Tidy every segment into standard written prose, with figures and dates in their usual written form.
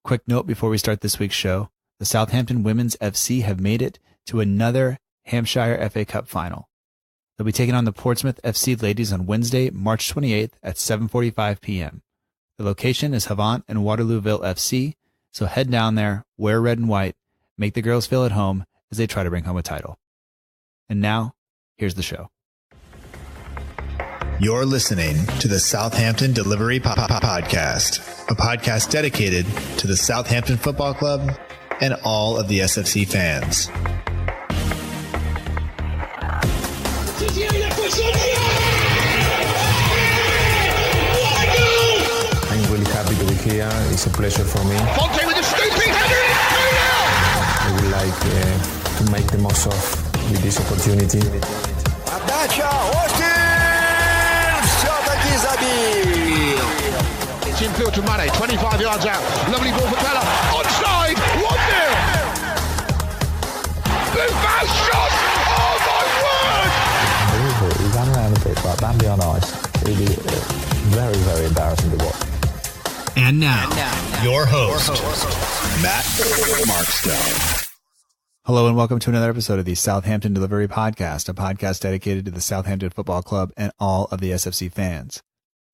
Quick note before we start this week's show, the Southampton Women's FC have made it to another Hampshire FA Cup final. They'll be taking on the Portsmouth FC ladies on Wednesday, March 28th at 7:45 p.m. The location is Havant and Waterlooville FC, so head down there, wear red and white, make the girls feel at home as they try to bring home a title. And now, here's the show. You're listening to the Southampton Delivery Podcast, a podcast dedicated to the Southampton Football Club and all of the SFC fans. I'm really happy to be here. It's a pleasure for me. Fonte with a scooping header. I would like to make the most of with this opportunity. It's infield to Mane, 25 yards out. Lovely ball for Bella. Onside, 1-0. The fast shot. Oh my word. He ran around a bit like Bambi on ice. Really very, very embarrassing to watch. And now, your host, Matt Markstone. Hello and welcome to another episode of the Southampton Delivery Podcast, a podcast dedicated to the Southampton Football Club and all of the SFC fans.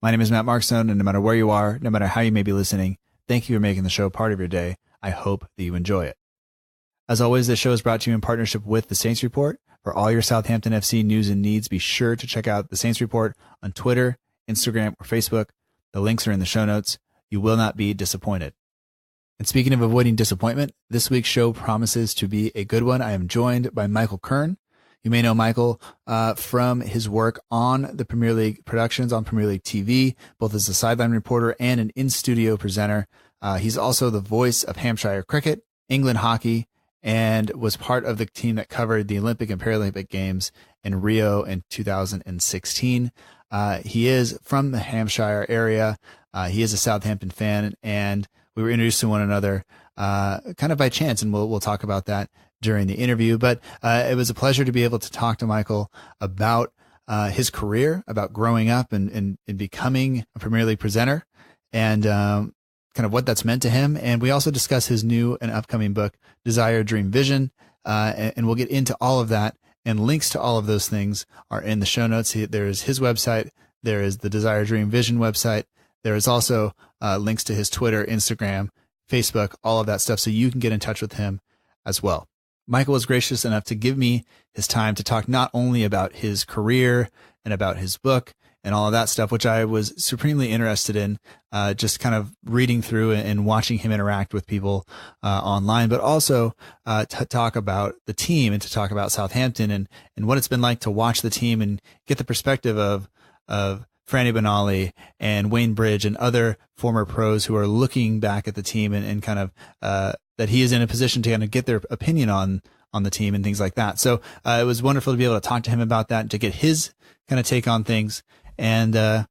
My name is Matt Markstone, and no matter where you are, no matter how you may be listening, thank you for making the show part of your day. I hope that you enjoy it. As always, this show is brought to you in partnership with The Saints Report. For all your Southampton FC news and needs, be sure to check out The Saints Report on Twitter, Instagram, or Facebook. The links are in the show notes. You will not be disappointed. And speaking of avoiding disappointment, this week's show promises to be a good one. I am joined by Michael Kurn. You may know Michael from his work on the Premier League productions on Premier League TV, both as a sideline reporter and an in-studio presenter. He's also the voice of Hampshire Cricket, England hockey, and was part of the team that covered the Olympic and Paralympic Games in Rio in 2016. He is from the Hampshire area. He is a Southampton fan, and we were introduced to one another kind of by chance, and we'll talk about that during the interview. But it was a pleasure to be able to talk to Michael about his career, about growing up and becoming a Premier League presenter, and kind of what that's meant to him. And we also discuss his new and upcoming book, Desire, Dream, Vision, and we'll get into all of that. And links to all of those things are in the show notes. There is his website. There is the Desire, Dream, Vision website. There is also links to his Twitter, Instagram, Facebook, all of that stuff, so you can get in touch with him as well. Michael was gracious enough to give me his time to talk not only about his career and about his book and all of that stuff, which I was supremely interested in, just kind of reading through and watching him interact with people online, but also to talk about the team and to talk about Southampton and what it's been like to watch the team and get the perspective of Franny Benali and Wayne Bridge and other former pros who are looking back at the team and kind of that he is in a position to kind of get their opinion on the team and things like that. So it was wonderful to be able to talk to him about that and to get his kind of take on things. And,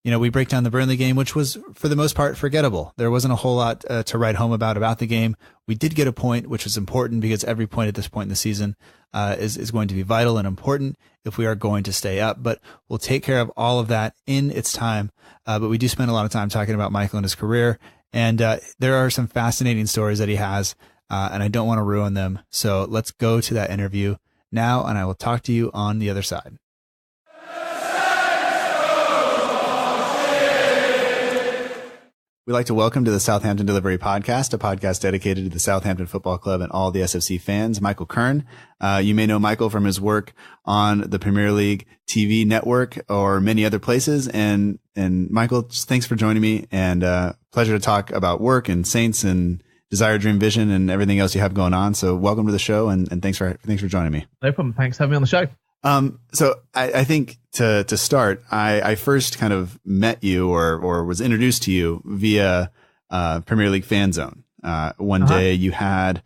we break down the Burnley game, which was for the most part forgettable. There wasn't a whole lot to write home about the game. We did get a point, which was important because every point at this point in the season is going to be vital and important if we are going to stay up. But we'll take care of all of that in its time. But we do spend a lot of time talking about Michael and his career. And there are some fascinating stories that he has, and I don't want to ruin them. So let's go to that interview now, and I will talk to you on the other side. We'd like to welcome to the Southampton Delivery Podcast, a podcast dedicated to the Southampton Football Club and all the SFC fans, Michael Kurn. You may know Michael from his work on the Premier League TV network or many other places. And Michael, just thanks for joining me, and pleasure to talk about work and Saints and Desire, Dream, Vision and everything else you have going on. So welcome to the show, and thanks for joining me. No problem. Thanks for having me on the show. So I think to start, I first kind of met you or was introduced to you via Premier League FanZone. One day you had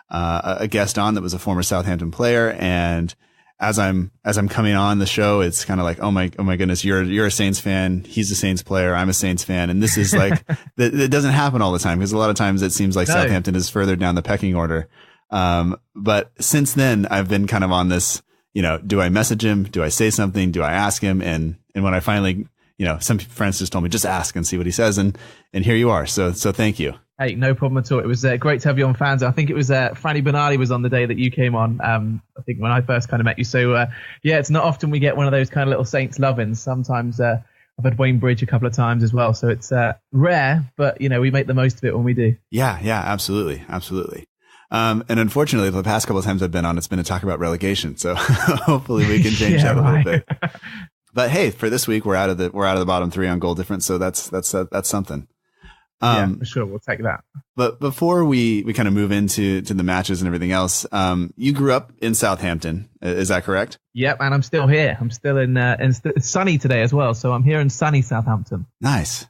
a guest on that was a former Southampton player, and as I'm coming on the show, it's kind of like, oh my goodness, you're a Saints fan, he's a Saints player, I'm a Saints fan, and this is like that doesn't happen all the time, because a lot of times it seems like Southampton is further down the pecking order. But since then, I've been kind of on this. Do I message him? Do I say something? Do I ask him? And when I finally, some friends just told me, just ask and see what he says. And here you are. So thank you. Hey, no problem at all. It was great to have you on FanZone. I think it was Franny Bernardi was on the day that you came on, I think when I first kind of met you. So, it's not often we get one of those kind of little Saints love-ins. Sometimes I've had Wayne Bridge a couple of times as well. So it's rare, but, we make the most of it when we do. Yeah, absolutely. And unfortunately, the past couple of times I've been on, it's been to talk about relegation. So hopefully we can change that a little bit. But hey, for this week, we're out of the bottom three on goal difference. So that's something. For sure. We'll take that. But before we kind of move into the matches and everything else, you grew up in Southampton. Is that correct? Yep. And I'm still here. I'm still it's sunny today as well. So I'm here in sunny Southampton. Nice.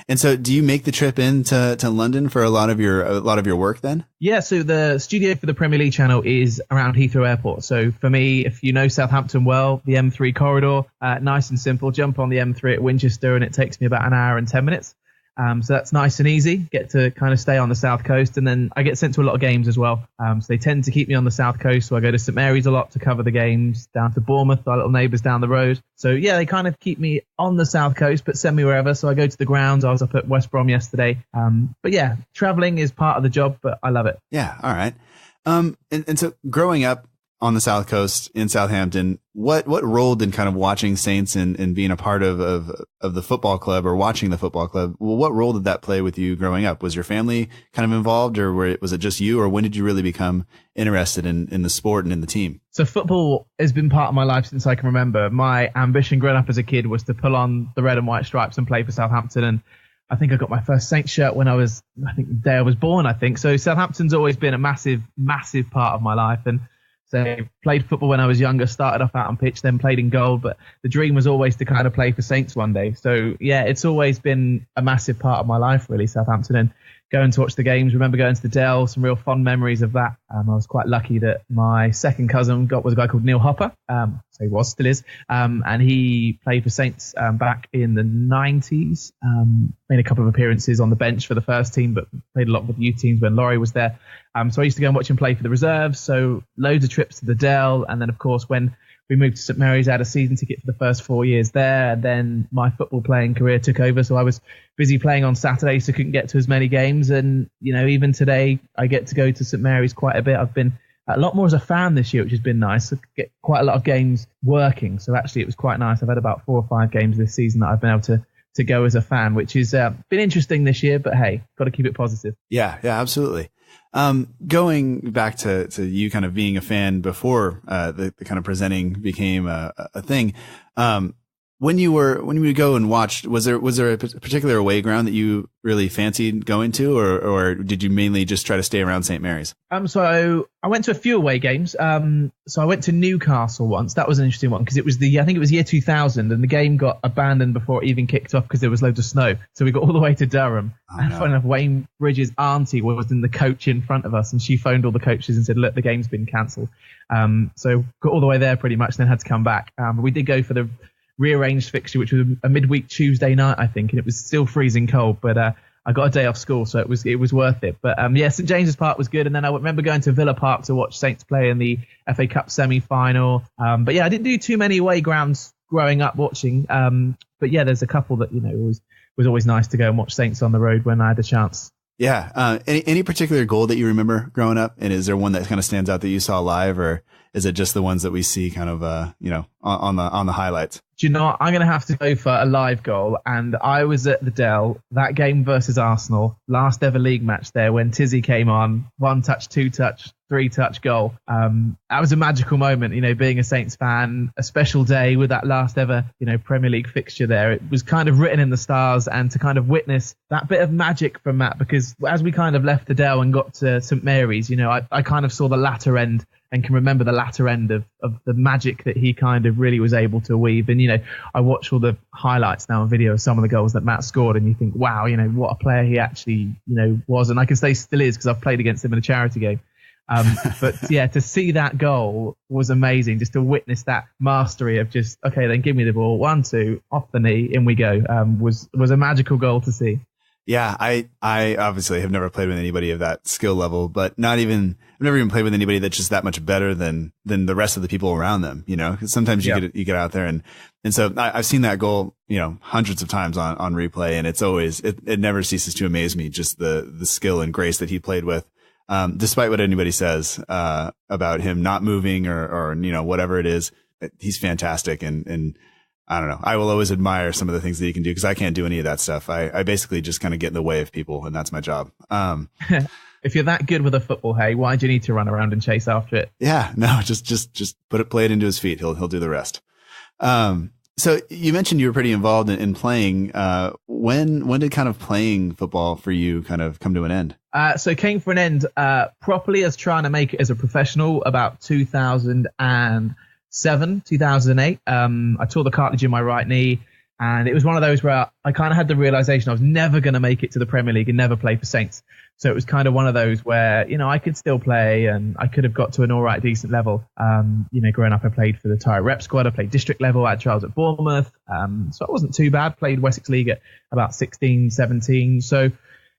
And so do you make the trip into London for a lot of your work then? Yeah. So the studio for the Premier League channel is around Heathrow Airport. So for me, if you know Southampton well, the M3 corridor, nice and simple, jump on the M3 at Winchester and it takes me about an hour and 10 minutes. So that's nice and easy. Get to kind of stay on the south coast, and then I get sent to a lot of games as well. So they tend to keep me on the south coast. So I go to St Mary's a lot to cover the games, down to Bournemouth, our little neighbours down the road. So yeah, they kind of keep me on the south coast, but send me wherever. So I go to the grounds. I was up at West Brom yesterday. But yeah, travelling is part of the job, but I love it. Yeah, all right. And so growing up on the south coast in Southampton, what role did kind of watching Saints and being a part of the football club or watching the football club, what role did that play with you growing up? Was your family kind of involved, or was it just you, or when did you really become interested in the sport and in the team? So football has been part of my life since I can remember. My ambition growing up as a kid was to pull on the red and white stripes and play for Southampton. And I think I got my first Saints shirt when the day I was born, I think. So Southampton's always been a massive, massive part of my life. And so played football when I was younger, started off out on pitch, then played in goal. But the dream was always to kind of play for Saints one day. So yeah, it's always been a massive part of my life, really, Southampton. And going to watch the games, remember going to the Dell, some real fond memories of that. I was quite lucky that my second cousin was a guy called Neil Hopper. So he still is. And he played for Saints back in the 90s. Made a couple of appearances on the bench for the first team, but played a lot with the youth teams when Laurie was there. So I used to go and watch him play for the reserves. So loads of trips to the Dell. And then, of course, when we moved to St Mary's, I had a season ticket for the first 4 years there. And then my football playing career took over. So I was busy playing on Saturdays, so couldn't get to as many games. And, even today, I get to go to St Mary's quite a bit. I've been a lot more as a fan this year, which has been nice. I get quite a lot of games working. So actually, it was quite nice. I've had about 4 or 5 games this season that I've been able to go as a fan, which has been interesting this year. But hey, got to keep it positive. Yeah, absolutely. Going back to you kind of being a fan before the kind of presenting became a thing, when you would go and watch, was there a particular away ground that you really fancied going to, or did you mainly just try to stay around St. Mary's? So I went to a few away games. So I went to Newcastle once. That was an interesting one because I think it was year 2000, and the game got abandoned before it even kicked off because there was loads of snow. So we got all the way to Durham. And funny enough, Wayne Bridges' auntie was in the coach in front of us, and she phoned all the coaches and said, "Look, the game's been cancelled." So got all the way there pretty much, then had to come back. But we did go for the rearranged fixture, which was a midweek Tuesday night, I think, and it was still freezing cold, but I got a day off school, so it was worth it. But St James's Park was good, and then I remember going to Villa Park to watch Saints play in the FA Cup semi-final. But I didn't do too many away grounds growing up watching. But there's a couple that was always nice to go and watch Saints on the road when I had a chance. Yeah. Any particular goal that you remember growing up, and is there one that kind of stands out that you saw live, or is it just the ones that we see kind of on the highlights? Do you know what? I'm going to have to go for a live goal. And I was at the Dell, that game versus Arsenal, last ever league match there when Tizzy came on, 1-touch, 2-touch, 3-touch goal. That was a magical moment, being a Saints fan, a special day with that last ever, Premier League fixture there. It was kind of written in the stars, and to kind of witness that bit of magic from Matt, because as we kind of left the Dell and got to St Mary's, I kind of saw the latter end and can remember the latter end of the magic that he kind of really was able to weave. And, I watch all the highlights now and video of some of the goals that Matt scored, and you think, wow, what a player he actually, was. And I can say still is, because I've played against him in a charity game. But to see that goal was amazing, just to witness that mastery of just, okay, then give me the ball, 1-2, off the knee, in we go, was a magical goal to see. Yeah, I obviously have never played with anybody of that skill level, but I've never even played with anybody that's just that much better than the rest of the people around them, 'cause sometimes you get out there and so I've seen that goal, hundreds of times on replay, and it's always, it never ceases to amaze me, just the skill and grace that he played with, despite what anybody says, about him not moving or, whatever it is. He's fantastic. And I don't know. I will always admire some of the things that he can do because I can't do any of that stuff. I basically just kind of get in the way of people, and that's my job. If you're that good with a football, hey, why do you need to run around and chase after it? Yeah, no, just play it into his feet. He'll do the rest. So you mentioned you were pretty involved in playing. When did kind of playing football for you kind of come to an end? So it came for an end properly as trying to make it as a professional about 2007, 2008. I tore the cartilage in my right knee, and it was one of those where I kind of had the realization I was never going to make it to the Premier League and never play for Saints. So it was kind of one of those where, I could still play and I could have got to an all right, decent level. Growing up, I played for the Tire Rep squad. I played district level at trials at Bournemouth. So it wasn't too bad. Played Wessex League at about 16, 17. So,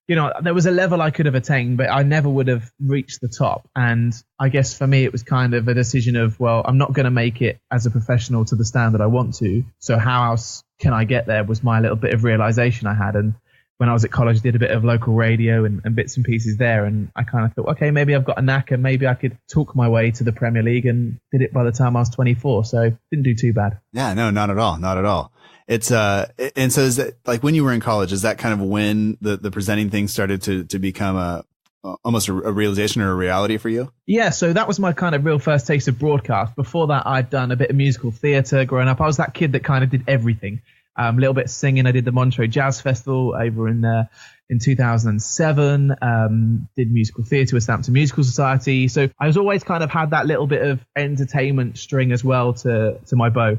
there was a level I could have attained, but I never would have reached the top. And I guess for me, it was kind of a decision of, well, I'm not going to make it as a professional to the standard I want to. So how else can I get there was my little bit of realization I had. And when I was at college, I did a bit of local radio and bits and pieces there. And I kind of thought, okay, maybe I've got a knack and maybe I could talk my way to the Premier League, and did it by the time I was 24. So didn't do too bad. Yeah, no, not at all. Not at all. It's, and so is that like when you were in college, is that kind of when the presenting thing started to become almost a realization or a reality for you? Yeah. So that was my kind of real first taste of broadcast. Before that, I'd done a bit of musical theatre growing up. I was that kid that kind of did everything. A little bit of singing. I did the Montreux Jazz Festival over in 2007. Did musical theatre with Southampton Musical Society. So I was always kind of had that little bit of entertainment string as well to my bow.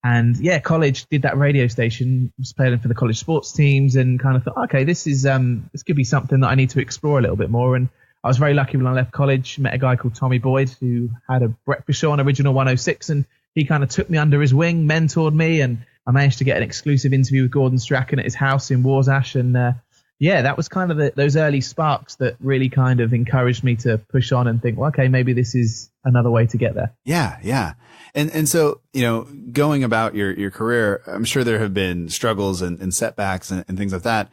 And yeah, college, did that radio station, was playing for the college sports teams, and kind of thought, okay, this could be something that I need to explore a little bit more. And I was very lucky when I left college, met a guy called Tommy Boyd who had a breakfast show on Original 106, and he kind of took me under his wing, mentored me, and I managed to get an exclusive interview with Gordon Strachan at his house in Warsash. And that was kind of those early sparks that really kind of encouraged me to push on and think, well, okay, maybe this is another way to get there. Yeah, yeah. And so, going about your career, I'm sure there have been struggles and setbacks and things like that.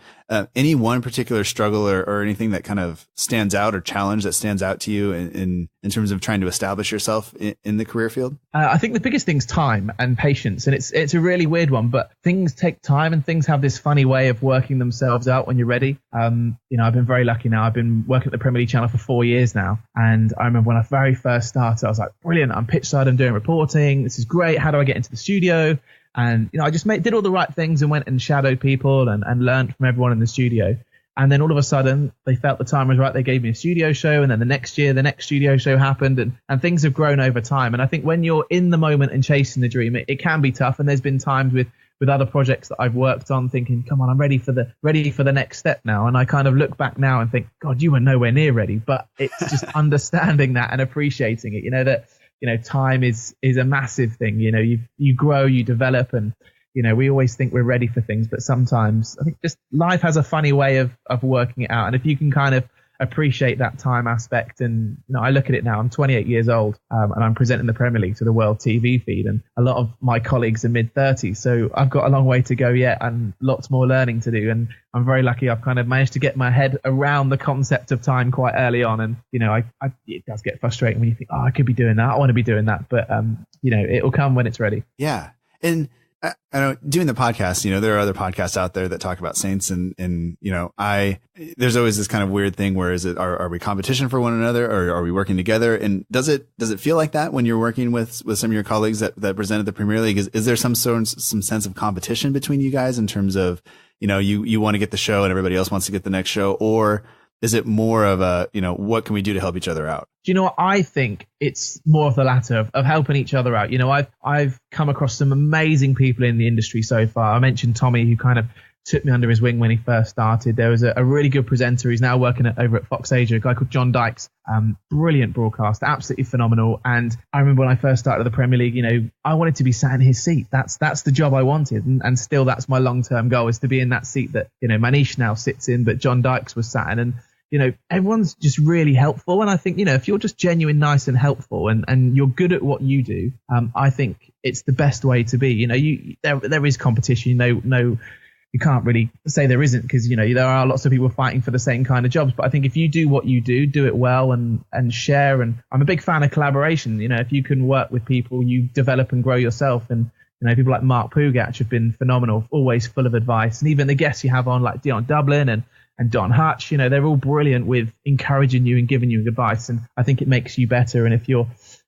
Any one particular struggle or anything that kind of stands out or challenge that stands out to you in terms of trying to establish yourself in the career field? I think the biggest thing's time and patience. And it's a really weird one, but things take time and things have this funny way of working themselves out when you're ready. I've been very lucky now. I've been working at the Premier League channel for 4 years now. And I remember when I very first started, I was like, brilliant. I'm pitch side. I'm doing reporting. This is great. How do I get into the studio? And, I just did all the right things and went and shadowed people and learned from everyone in the studio. And then all of a sudden they felt the time was right. They gave me a studio show. And then the next year, the next studio show happened, and things have grown over time. And I think when you're in the moment and chasing the dream, it can be tough. And there's been times with other projects that I've worked on thinking, come on, I'm ready for the next step now. And I kind of look back now and think, God, you were nowhere near ready. But it's just understanding that and appreciating it, that, time is a massive thing. You grow, you develop, and, we always think we're ready for things, but sometimes I think just life has a funny way of working it out. And if you can kind of appreciate that time aspect, and I look at it now, I'm 28 years old, and I'm presenting the Premier League to the world TV feed, and a lot of my colleagues are mid-30s, so I've got a long way to go yet and lots more learning to do. And I'm very lucky I've kind of managed to get my head around the concept of time quite early on. And it does get frustrating when you think, I could be doing that, I want to be doing that, but it'll come when it's ready. Yeah. And I know doing the podcast, there are other podcasts out there that talk about Saints, and there's always this kind of weird thing where are we competition for one another, or are we working together? And does it feel like that when you're working with some of your colleagues that presented the Premier League? Is there some sense of competition between you guys in terms of, you want to get the show and everybody else wants to get the next show, or is it more of a, what can we do to help each other out? Do you know what? I think it's more of the latter of helping each other out. I've come across some amazing people in the industry so far. I mentioned Tommy, who kind of took me under his wing when he first started. There was a really good presenter who's now working over at Fox Asia, a guy called John Dykes. Brilliant broadcaster, absolutely phenomenal. And I remember when I first started the Premier League, I wanted to be sat in his seat. That's the job I wanted. And still that's my long-term goal, is to be in that seat that, Manish now sits in, but John Dykes was sat in. And, everyone's just really helpful. And I think, if you're just genuine, nice and helpful and you're good at what you do, I think it's the best way to be. There is competition, you can't really say there isn't, because there are lots of people fighting for the same kind of jobs. But I think if you do what you do it well and share. And I'm a big fan of collaboration. If you can work with people, you develop and grow yourself. And people like Mark Pugach have been phenomenal, always full of advice. And even the guests you have on, like Dion Dublin and Don Hutch, they're all brilliant with encouraging you and giving you advice. And I think it makes you better. And if you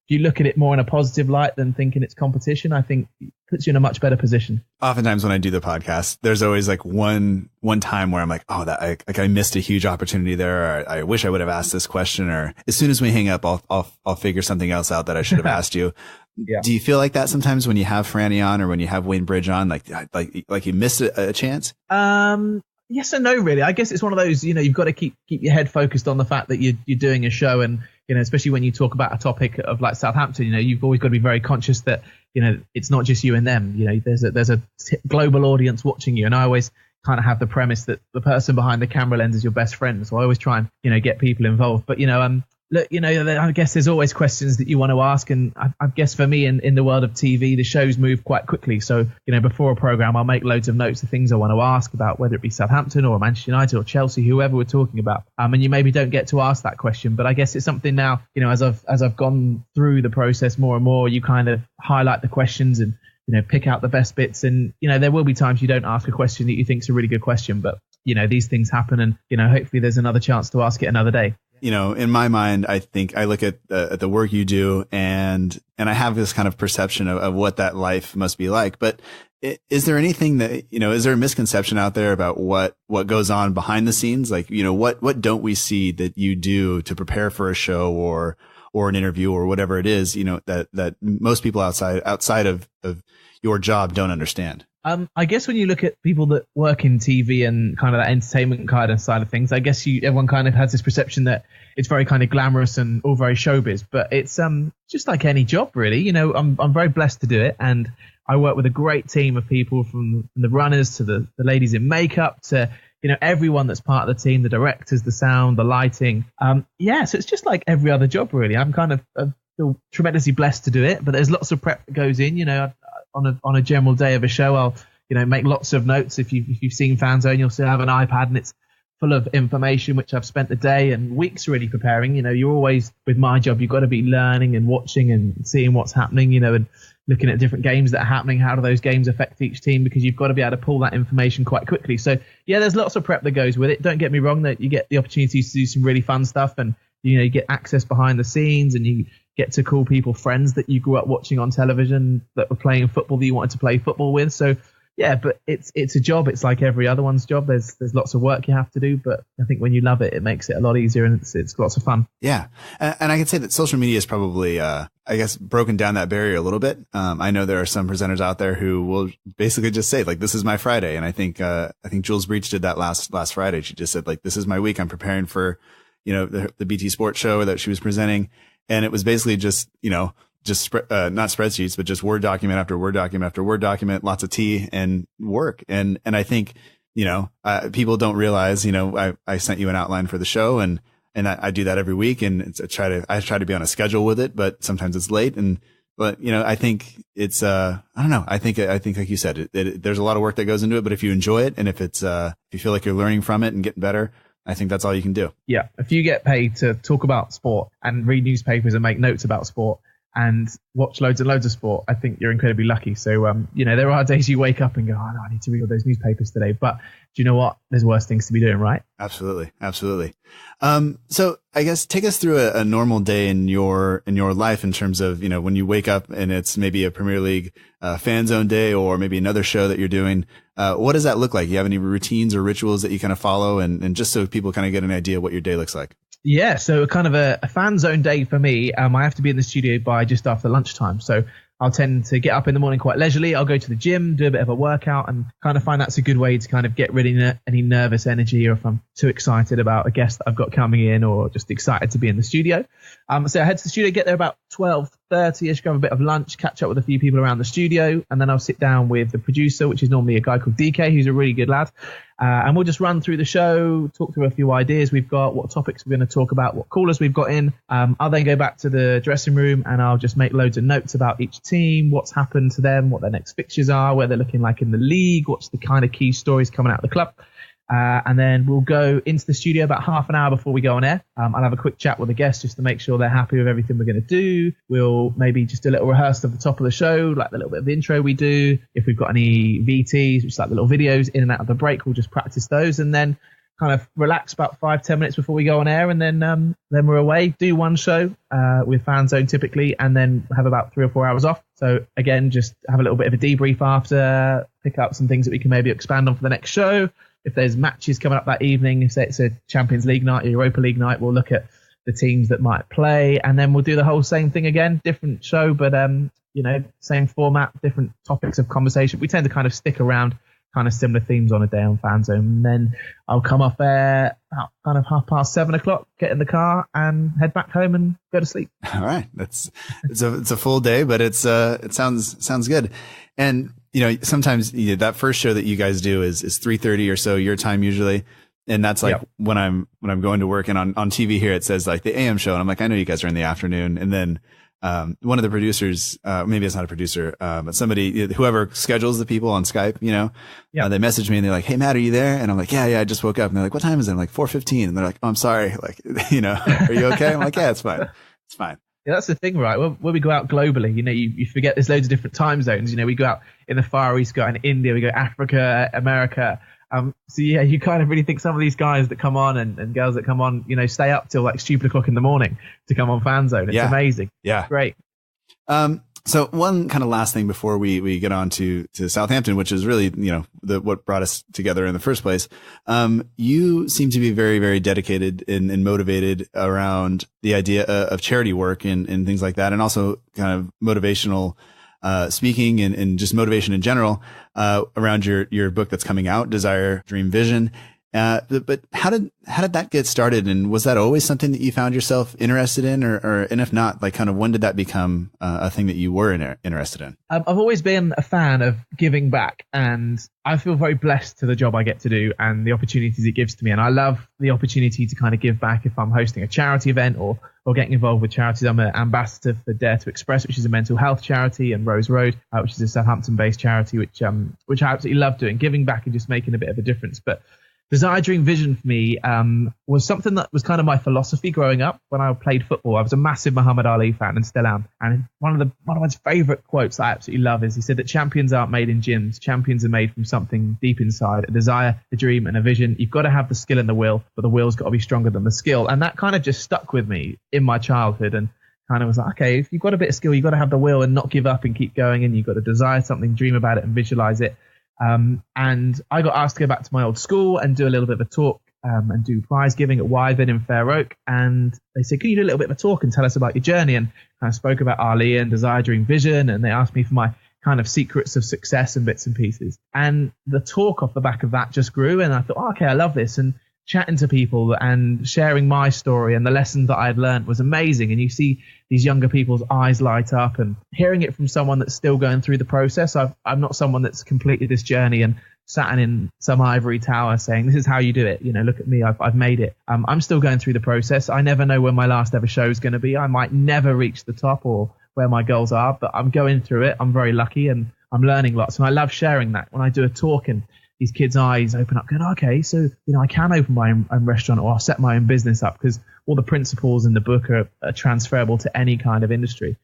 look at it more in a positive light than thinking it's competition, I think it puts you in a much better position. Oftentimes when I do the podcast, there's always like one time where I'm like, oh, I missed a huge opportunity there. Or I wish I would have asked this question. Or as soon as we hang up, I'll figure something else out that I should have asked you. Yeah. Do you feel like that sometimes when you have Franny on or when you have Wayne Bridge on, like you missed a chance? Yes and no, really. I guess it's one of those, you've got to keep your head focused on the fact that you're doing a show. And, especially when you talk about a topic of like Southampton, you've always got to be very conscious that, it's not just you and them. There's a global audience watching you. And I always kind of have the premise that the person behind the camera lens is your best friend. So I always try and, get people involved. But, look, I guess there's always questions that you want to ask. And I guess for me in the world of TV, the shows move quite quickly. So, before a program, I'll make loads of notes of things I want to ask about, whether it be Southampton or Manchester United or Chelsea, whoever we're talking about. And you maybe don't get to ask that question. But I guess it's something now, as I've gone through the process more and more, you kind of highlight the questions and, pick out the best bits. And, there will be times you don't ask a question that you think is a really good question. But, these things happen and, hopefully there's another chance to ask it another day. In my mind, I think I look at the work you do and I have this kind of perception of what that life must be like. But is there anything that, is there a misconception out there about what goes on behind the scenes? Like, what don't we see that you do to prepare for a show or an interview or whatever it is, that most people outside of your job don't understand? I guess when you look at people that work in TV and kind of that entertainment kind of side of things, I guess everyone kind of has this perception that it's very kind of glamorous and all very showbiz, but it's just like any job, really. I'm very blessed to do it, and I work with a great team of people from the runners to the ladies in makeup to everyone that's part of the team, the directors, the sound, the lighting. So it's just like every other job, really. I'm kind of feel tremendously blessed to do it, but there's lots of prep that goes in. On a general day of a show, I'll make lots of notes. If you've seen FanZone, you'll still have an iPad and it's full of information, which I've spent the day and weeks really preparing. You're always, with my job, you've got to be learning and watching and seeing what's happening, and looking at different games that are happening. How do those games affect each team? Because you've got to be able to pull that information quite quickly. So yeah, there's lots of prep that goes with it. Don't get me wrong, that you get the opportunities to do some really fun stuff, and you get access behind the scenes, and you get to call people friends that you grew up watching on television that were playing football that you wanted to play football with. So yeah, but it's a job. It's like every other one's job. There's lots of work you have to do, but I think when you love it, it makes it a lot easier, and it's lots of fun. Yeah. And I can say that social media is probably, I guess, broken down that barrier a little bit. I know there are some presenters out there who will basically just say, like, this is my Friday. And I think Jules Breach did that last Friday. She just said, like, this is my week. I'm preparing for, the BT Sports show that she was presenting. And it was basically just, not spreadsheets, but just Word document after Word document after Word document, lots of tea and work. And I think, people don't realize, I sent you an outline for the show, and I do that every week, and I try to be on a schedule with it, but sometimes it's late. But I think it's, I don't know. I think like you said, there's a lot of work that goes into it, but if you enjoy it and if you feel like you're learning from it and getting better, I think that's all you can do. Yeah. If you get paid to talk about sport and read newspapers and make notes about sport and watch loads and loads of sport, I think you're incredibly lucky. So, there are days you wake up and go, oh, no, I need to read all those newspapers today. But do you know what? There's worse things to be doing, right? Absolutely. Absolutely. So I guess take us through a normal day in your life in terms of, when you wake up and it's maybe a Premier League FanZone day or maybe another show that you're doing. What does that look like? Do you have any routines or rituals that you kind of follow? And just so people kind of get an idea of what your day looks like. Yeah, so kind of a FanZone day for me. I have to be in the studio by just after lunchtime. So I'll tend to get up in the morning quite leisurely. I'll go to the gym, do a bit of a workout, and kind of find that's a good way to kind of get rid of any nervous energy, or if I'm too excited about a guest that I've got coming in, or just excited to be in the studio. So I head to the studio, get there about 12:30ish, grab a bit of lunch, catch up with a few people around the studio, and then I'll sit down with the producer, which is normally a guy called DK, who's a really good lad. And we'll just run through the show, talk through a few ideas we've got, what topics we're going to talk about, what callers we've got in. I'll then go back to the dressing room and I'll just make loads of notes about each team, what's happened to them, what their next fixtures are, where they're looking like in the league, what's the kind of key stories coming out of the club. And then we'll go into the studio about half an hour before we go on air. I'll have a quick chat with the guests just to make sure they're happy with everything we're going to do. We'll maybe just do a little rehearsal at the top of the show, like the little bit of intro we do. If we've got any VTs, which is like the little videos in and out of the break, we'll just practice those and then kind of relax about 5-10 minutes before we go on air. And then we're away, do one show with FanZone typically, and then have about 3 or 4 hours off. So again, just have a little bit of a debrief after, pick up some things that we can maybe expand on for the next show. If there's matches coming up that evening, say it's a Champions League night or Europa League night, we'll look at the teams that might play, and then we'll do the whole same thing again, different show, but same format, different topics of conversation. We tend to kind of stick around kind of similar themes on a day on FanZone, and then I'll come off air about kind of 7:30, get in the car and head back home and go to sleep. All right, it's a full day, but it sounds good. And sometimes that first show that you guys do is 3:30 or so your time usually. And that's like when I'm going to work, and on TV here, it says like the AM show. And I'm like, I know you guys are in the afternoon. And then, one of the producers, maybe it's not a producer, but somebody, whoever schedules the people on Skype, they message me and they're like, hey Matt, are you there? And I'm like, yeah, I just woke up. And they're like, what time is it? I'm like 4:15. And they're like, oh, I'm sorry. Like, are you okay? I'm like, yeah, it's fine. It's fine. Yeah, that's the thing, right? When we go out globally, you forget there's loads of different time zones. We go out in the Far East, go out in India, we go Africa, America. So yeah, you kind of really think some of these guys that come on and girls that come on, stay up till like stupid o'clock in the morning to come on FanZone. It's amazing. Yeah. Great. So one kind of last thing before we get on to Southampton, which is really, what brought us together in the first place. You seem to be very, very dedicated and motivated around the idea of charity work and things like that. And also kind of motivational, speaking and just motivation in general, around your book that's coming out, Desire, Dream, Vision. But how did that get started? And was that always something that you found yourself interested in, and if not, like kind of when did that become a thing that you were interested in? I've always been a fan of giving back, and I feel very blessed to the job I get to do and the opportunities it gives to me. And I love the opportunity to kind of give back if I'm hosting a charity event or getting involved with charities. I'm an ambassador for Dare to Express, which is a mental health charity, and Rose Road, which is a Southampton-based charity, which I absolutely love doing, giving back and just making a bit of a difference. But Desire, Dream, Vision for me was something that was kind of my philosophy growing up. When I played football, I was a massive Muhammad Ali fan and still am. And one of my favorite quotes that I absolutely love is he said that champions aren't made in gyms. Champions are made from something deep inside, a desire, a dream, and a vision. You've got to have the skill and the will, but the will's got to be stronger than the skill. And that kind of just stuck with me in my childhood, and kind of was like, okay, if you've got a bit of skill, you've got to have the will and not give up and keep going, and you've got to desire something, dream about it, and visualize it. And I got asked to go back to my old school and do a little bit of a talk and do prize giving at Wyvern in Fair Oak. And they said, can you do a little bit of a talk and tell us about your journey? And kind of spoke about Ali and Desire, Dream, Vision. And they asked me for my kind of secrets of success and bits and pieces. And the talk off the back of that just grew. And I thought, okay, I love this. And chatting to people and sharing my story and the lessons that I had learned was amazing. And you see these younger people's eyes light up, and hearing it from someone that's still going through the process. I'm not someone that's completed this journey and sat in some ivory tower saying, this is how you do it. Look at me, I've made it. I'm still going through the process. I never know when my last ever show is going to be. I might never reach the top or where my goals are, but I'm going through it. I'm very lucky and I'm learning lots. And I love sharing that when I do a talk and these kids' eyes open up going, okay, so, I can open my own restaurant, or I'll set my own business up, because all the principles in the book are transferable to any kind of industry.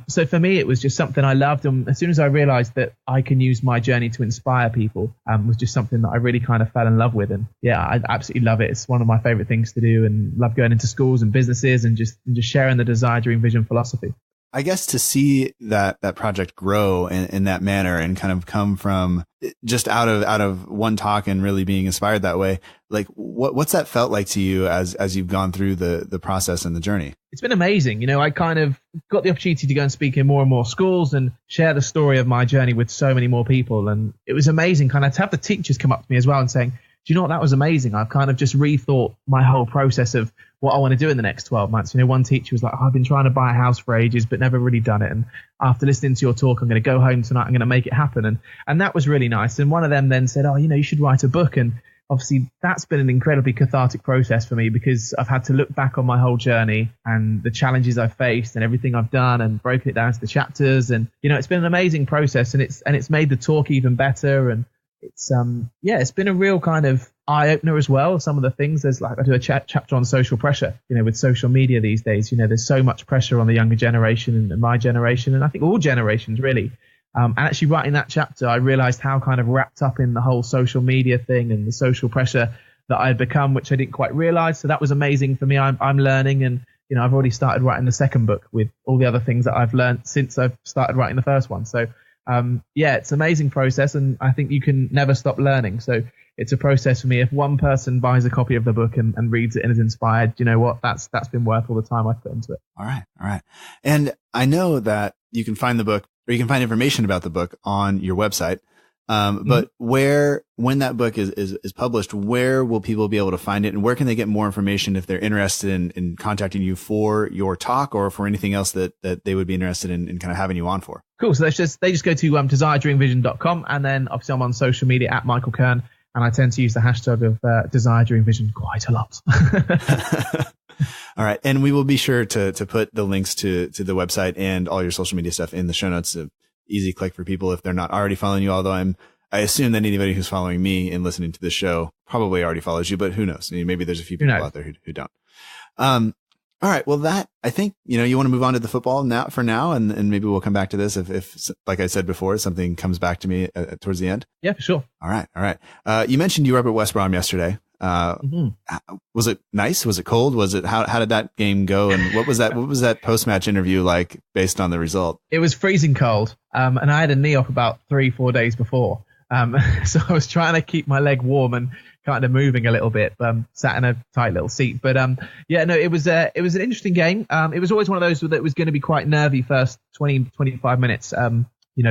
So for me, it was just something I loved. And as soon as I realized that I can use my journey to inspire people, was just something that I really kind of fell in love with. And yeah, I absolutely love it. It's one of my favorite things to do, and love going into schools and businesses and just sharing the Desire, Dream, Vision philosophy. I guess to see that project grow in that manner and kind of come from just out of one talk and really being inspired that way, like what's that felt like to you as you've gone through the process and the journey? It's been amazing. I kind of got the opportunity to go and speak in more and more schools and share the story of my journey with so many more people. And it was amazing kind of to have the teachers come up to me as well and saying, do you know what, that was amazing. I've kind of just rethought my whole process of what I want to do in the next 12 months. One teacher was like, I've been trying to buy a house for ages, but never really done it. And after listening to your talk, I'm going to go home tonight. I'm going to make it happen. And that was really nice. And one of them then said, you should write a book. And obviously that's been an incredibly cathartic process for me because I've had to look back on my whole journey and the challenges I've faced and everything I've done and broken it down to the chapters. And, it's been an amazing process and it's made the talk even better. And it's been a real kind of eye opener as well. Some of the things, there's I do a chapter on social pressure, with social media these days, there's so much pressure on the younger generation and my generation. And I think all generations really. And actually writing that chapter, I realized how kind of wrapped up in the whole social media thing and the social pressure that I had become, which I didn't quite realize. So that was amazing for me. I'm learning and, I've already started writing the second book with all the other things that I've learned since I've started writing the first one. So it's an amazing process and I think you can never stop learning. So it's a process for me. If one person buys a copy of the book and reads it and is inspired, you know what, that's been worth all the time I've put into it. All right. And I know that you can find the book or you can find information about the book on your website. But when that book is published, where will people be able to find it and where can they get more information if they're interested in contacting you for your talk or for anything else that they would be interested in kind of having you on for? Cool. So they just go to desireduringvision.com and then obviously I'm on social media at Michael Kurn and I tend to use the hashtag of Desire During Vision quite a lot. All right. And we will be sure to put the links to the website and all your social media stuff in the show notes. Easy click for people if they're not already following you, although I assume that anybody who's following me and listening to this show probably already follows you, but who knows? Maybe there's a few people out there who don't. All right. Well, I think, you want to move on to the football for now, and maybe we'll come back to this if like I said before, something comes back to me towards the end. Yeah, for sure. All right. You mentioned you were up at West Brom yesterday. Was it nice? Was it cold? How did that game go? And what was that post-match interview like based on the result? It was freezing cold. And I had a knee op about 3-4 days before. So I was trying to keep my leg warm and kind of moving a little bit, sat in a tight little seat. But it was an interesting game. It was always one of those that was going to be quite nervy first 20-25 minutes.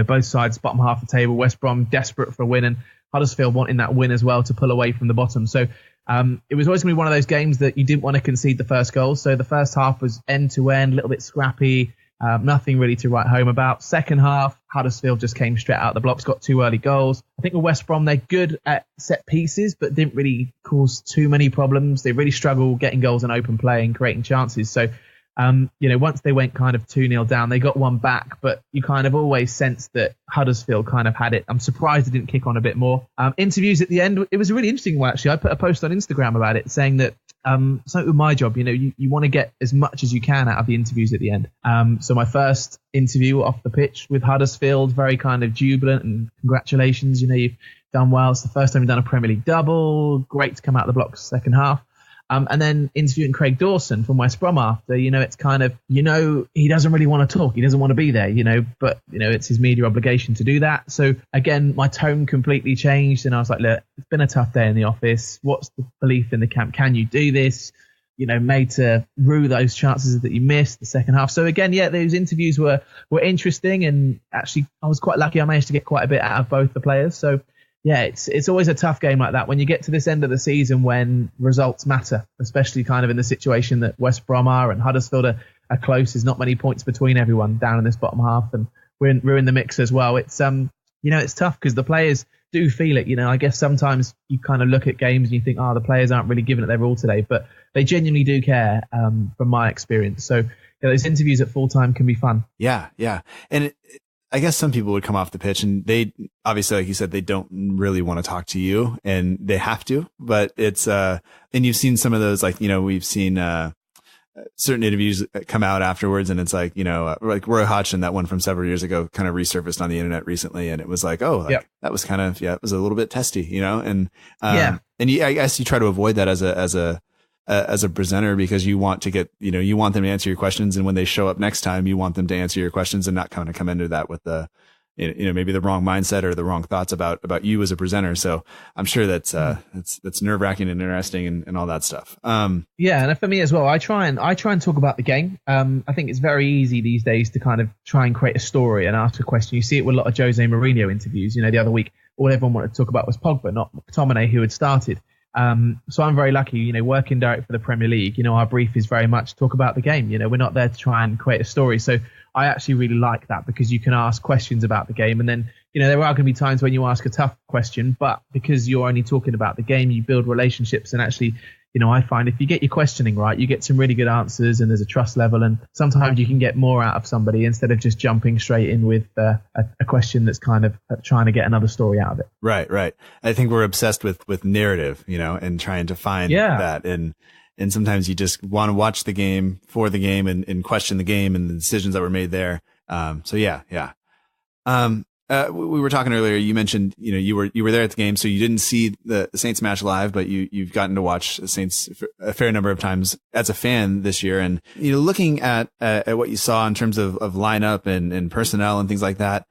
Both sides, bottom half of the table, West Brom desperate for a win and Huddersfield wanting that win as well to pull away from the bottom. So it was always going to be one of those games that you didn't want to concede the first goal. So the first half was end to end, a little bit scrappy. Nothing really to write home about. Second half, Huddersfield just came straight out of the blocks, got 2 early goals. I think with West Brom, they're good at set pieces, but didn't really cause too many problems. They really struggle getting goals in open play and creating chances. So, once they went kind of 2-0 down, they got one back, but you kind of always sensed that Huddersfield kind of had it. I'm surprised they didn't kick on a bit more. Interviews at the end, it was a really interesting one, actually. I put a post on Instagram about it saying that something with my job, you want to get as much as you can out of the interviews at the end. So my first interview off the pitch with Huddersfield, very kind of jubilant and congratulations, you've done well. It's the first time you've done a Premier League double. Great to come out of the blocks second half. And then interviewing Craig Dawson from West Brom after, it's kind of, he doesn't really want to talk. He doesn't want to be there, but, it's his media obligation to do that. So again, my tone completely changed. And I was like, look, it's been a tough day in the office. What's the belief in the camp? Can you do this? Made to rue those chances that you missed the second half. So again, those interviews were interesting. And actually, I was quite lucky. I managed to get quite a bit out of both the players. So yeah, it's always a tough game like that when you get to this end of the season when results matter, especially kind of in the situation that West Brom are and Huddersfield are close. There's not many points between everyone down in this bottom half, and we're in the mix as well. It's it's tough because the players do feel it. I guess sometimes you kind of look at games and you think, the players aren't really giving it their all today, but they genuinely do care. From my experience, so those interviews at full time can be fun. Yeah, and I guess some people would come off the pitch and they obviously, like you said, they don't really want to talk to you and they have to, but it's, and you've seen some of those, like, we've seen, certain interviews come out afterwards and it's like, like Roy Hodgson, that one from several years ago kind of resurfaced on the internet recently. And it was like, that was kind of, it was a little bit testy, and I guess you try to avoid that as as a presenter, because you want to get, you want them to answer your questions. And when they show up next time, you want them to answer your questions and not kind of come into that with maybe the wrong mindset or the wrong thoughts about you as a presenter. So I'm sure that's nerve wracking and interesting and all that stuff. Yeah. And for me as well, I try and talk about the game. I think it's very easy these days to kind of try and create a story and ask a question. You see it with a lot of Jose Mourinho interviews. The other week, all everyone wanted to talk about was Pogba, not McTominay, who had started. So I'm very lucky, working direct for the Premier League. Our brief is very much talk about the game. We're not there to try and create a story. So I actually really like that, because you can ask questions about the game. And then, there are going to be times when you ask a tough question, but because you're only talking about the game, you build relationships. And actually, I find if you get your questioning right, you get some really good answers and there's a trust level. And sometimes you can get more out of somebody instead of just jumping straight in with a question that's kind of trying to get another story out of it. Right. I think we're obsessed with narrative, and trying to find that. And sometimes you just want to watch the game for the game and question the game and the decisions that were made there. So yeah. We were talking earlier. You mentioned, you were there at the game, so you didn't see the Saints match live, but you've gotten to watch the Saints a fair number of times as a fan this year. And, looking at what you saw in terms of lineup and personnel and things like that,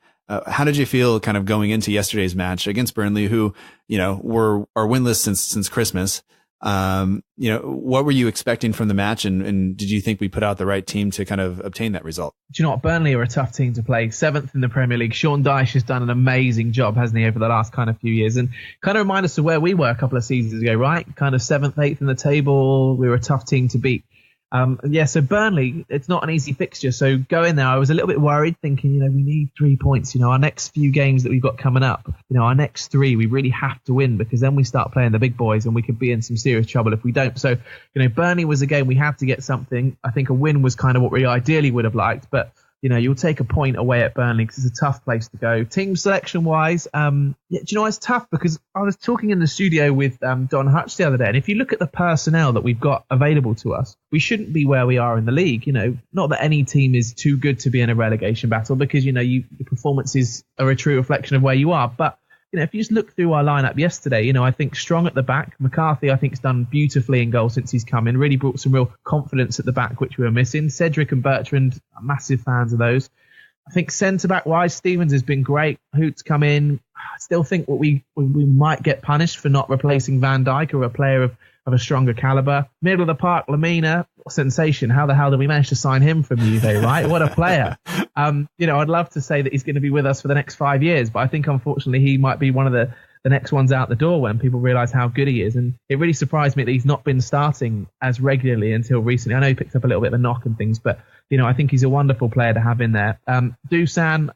how did you feel kind of going into yesterday's match against Burnley, who, are winless since Christmas? What were you expecting from the match, and did you think we put out the right team to kind of obtain that result? Do you know what? Burnley are a tough team to play. 7th in the Premier League. Sean Dyche has done an amazing job, hasn't he, over the last kind of few years, and kind of remind us of where we were a couple of seasons ago, right? Kind of 7th, 8th in the table. We were a tough team to beat. So Burnley, it's not an easy fixture. So going there, I was a little bit worried, thinking, we need 3 points. Our next few games that we've got coming up, our next 3, we really have to win, because then we start playing the big boys and we could be in some serious trouble if we don't. So, Burnley was a game we have to get something. I think a win was kind of what we ideally would have liked, but you'll take a point away at Burnley because it's a tough place to go. Team selection wise, it's tough, because I was talking in the studio with Don Hutch the other day, and if you look at the personnel that we've got available to us, we shouldn't be where we are in the league. Not that any team is too good to be in a relegation battle, because your performances are a true reflection of where you are. But if you just look through our lineup yesterday, I think Strong at the back. McCarthy, I think, has done beautifully in goal since he's come in. Really brought some real confidence at the back, which we were missing. Cedric and Bertrand, massive fans of those. I think centre-back wise, Stevens has been great. Hoot's come in. I still think we might get punished for not replacing Van Dijk, or a player of a stronger calibre. Middle of the park, Lamina, sensation. How the hell did we manage to sign him from Juve, right? What a player. I'd love to say that he's going to be with us for the next 5 years, but I think unfortunately he might be one of the next ones out the door when people realise how good he is. And it really surprised me that he's not been starting as regularly until recently. I know he picked up a little bit of a knock and things, but I think he's a wonderful player to have in there. Dusan,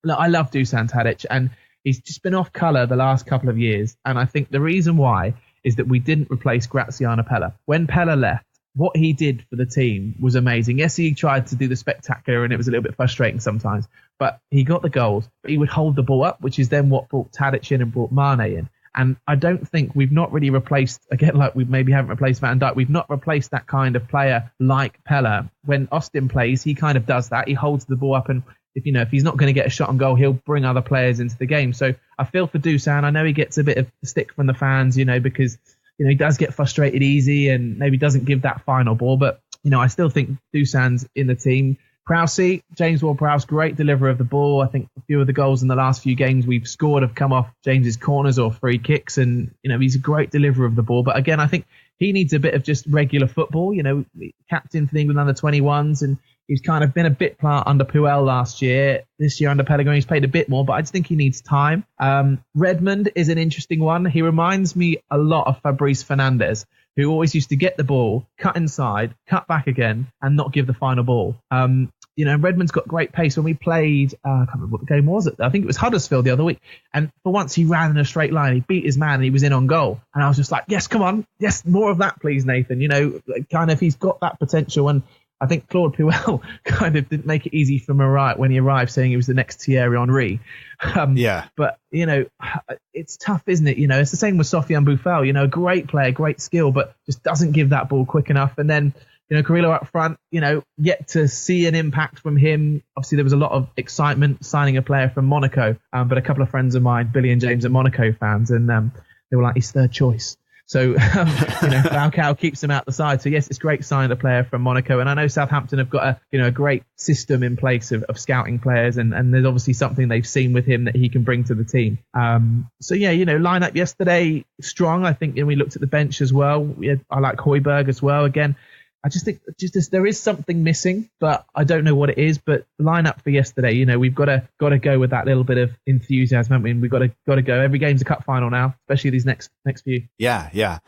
I love Dusan Tadic, and he's just been off colour the last couple of years. And I think the reason why is that we didn't replace Graziano Pella. When Pella left, what he did for the team was amazing. Yes, he tried to do the spectacular, and it was a little bit frustrating sometimes, but he got the goals. But he would hold the ball up, which is then what brought Tadic in and brought Mane in. And I don't think we've not really replaced, again, like we maybe haven't replaced Van Dijk, we've not replaced that kind of player like Pella. When Austin plays, he kind of does that. He holds the ball up, and if he's not going to get a shot on goal, he'll bring other players into the game. So I feel for Dusan. I know he gets a bit of stick from the fans, because he does get frustrated easy and maybe doesn't give that final ball. But, I still think Dusan's in the team. Prowsey, James Ward-Prowse, great deliverer of the ball. I think a few of the goals in the last few games we've scored have come off James's corners or free kicks. And, he's a great deliverer of the ball. But again, I think he needs a bit of just regular football. Captain for the England under-21s, and he's kind of been a bit plant under Puel last year. This year under Pellegrini, he's played a bit more, but I just think he needs time. Redmond is an interesting one. He reminds me a lot of Fabrice Fernandes, who always used to get the ball, cut inside, cut back again, and not give the final ball. Redmond's got great pace. When we played, I can't remember what the game was. I think it was Huddersfield the other week. And for once, he ran in a straight line. He beat his man and he was in on goal. And I was just like, yes, come on. Yes, more of that, please, Nathan. He's got that potential. And I think Claude Puel kind of didn't make it easy for him when he arrived, saying he was the next Thierry Henry. But, it's tough, isn't it? It's the same with Sofiane Boufal, a great player, great skill, but just doesn't give that ball quick enough. And then, Carrillo up front, yet to see an impact from him. Obviously, there was a lot of excitement signing a player from Monaco, but a couple of friends of mine, Billy and James, are Monaco fans, and they were like, his third choice. So, Falcao keeps him out the side. So yes, it's great to sign a player from Monaco. And I know Southampton have got a great system in place of scouting players. And there's obviously something they've seen with him that he can bring to the team. Lineup yesterday, strong. I think we looked at the bench as well. I like Højbjerg as well. Again, I just think there is something missing, but I don't know what it is. But the lineup for yesterday, we've got to go with that little bit of enthusiasm, haven't we? And we've got to go. Every game's a cup final now, especially these next few. Yeah.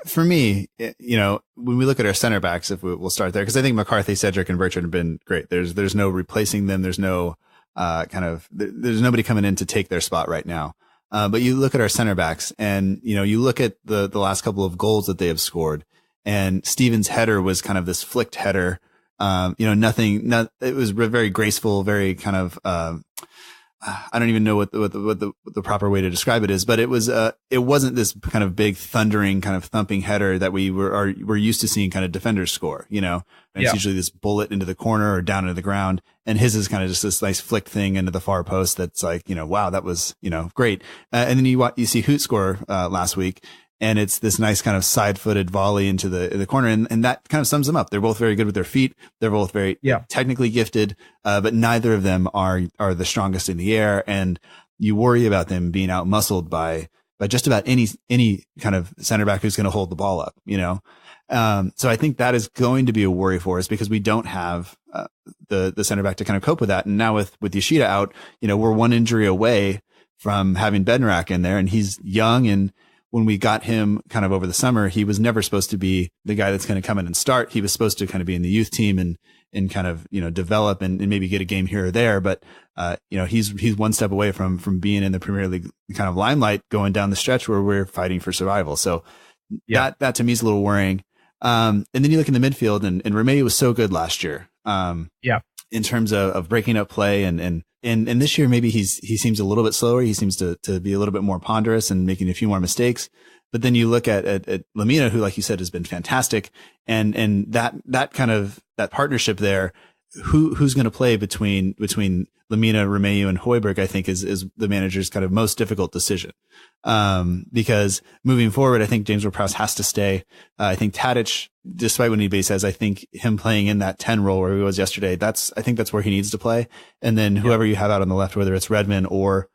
For me, when we look at our center backs, if we'll start there, because I think McCarthy, Cedric, and Bertrand have been great. There's no replacing them. There's no there's nobody coming in to take their spot right now. But you look at our center backs, and you look at the last couple of goals that they have scored. And Steven's header was kind of this flicked header. It was very graceful, very kind of, I don't even know what the proper way to describe it is, but it wasn't this kind of big thundering kind of thumping header that we're used to seeing kind of defenders score, and it's usually this bullet into the corner or down into the ground. And his is kind of just this nice flick thing into the far post. That's like, wow, that was, great. And then you see Hoot score, last week. And it's this nice kind of side-footed volley into the corner. And that kind of sums them up. They're both very good with their feet. They're both very technically gifted, but neither of them are the strongest in the air. And you worry about them being out-muscled by just about any kind of center back who's going to hold the ball up, So I think that is going to be a worry for us because we don't have the center back to kind of cope with that. And now with Yoshida out, we're one injury away from having Bednarak in there, and he's young. And when we got him kind of over the summer, he was never supposed to be the guy that's going to come in and start. He was supposed to kind of be in the youth team and kind of, develop and maybe get a game here or there. But, he's one step away from being in the Premier League kind of limelight going down the stretch where we're fighting for survival. So that to me is a little worrying. And then you look in the midfield and Remedi was so good last year. In terms of breaking up play and this year, maybe he seems a little bit slower. He seems to be a little bit more ponderous and making a few more mistakes. But then you look at Lamina, who, like you said, has been fantastic. And that kind of, that partnership there, who's going to play between Lamina, Romeu, and Højbjerg, I think is the manager's kind of most difficult decision. Because moving forward, I think James Ward-Prowse has to stay. I think Tadic, despite what anybody says, I think him playing in that 10 role where he was yesterday, I think that's where he needs to play. And then whoever you have out on the left, whether it's Redmond or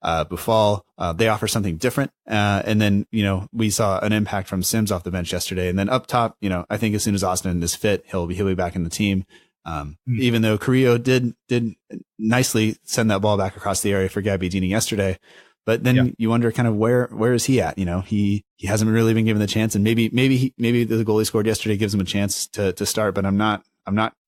Buffal, they offer something different. And then, we saw an impact from Sims off the bench yesterday. And then up top, I think as soon as Austin is fit, he'll be back in the team. Even though Carrillo did nicely send that ball back across the area for Gabbiadini yesterday. But then you wonder kind of where is he at? He hasn't really been given the chance, and maybe the goal he scored yesterday gives him a chance to start. But I'm not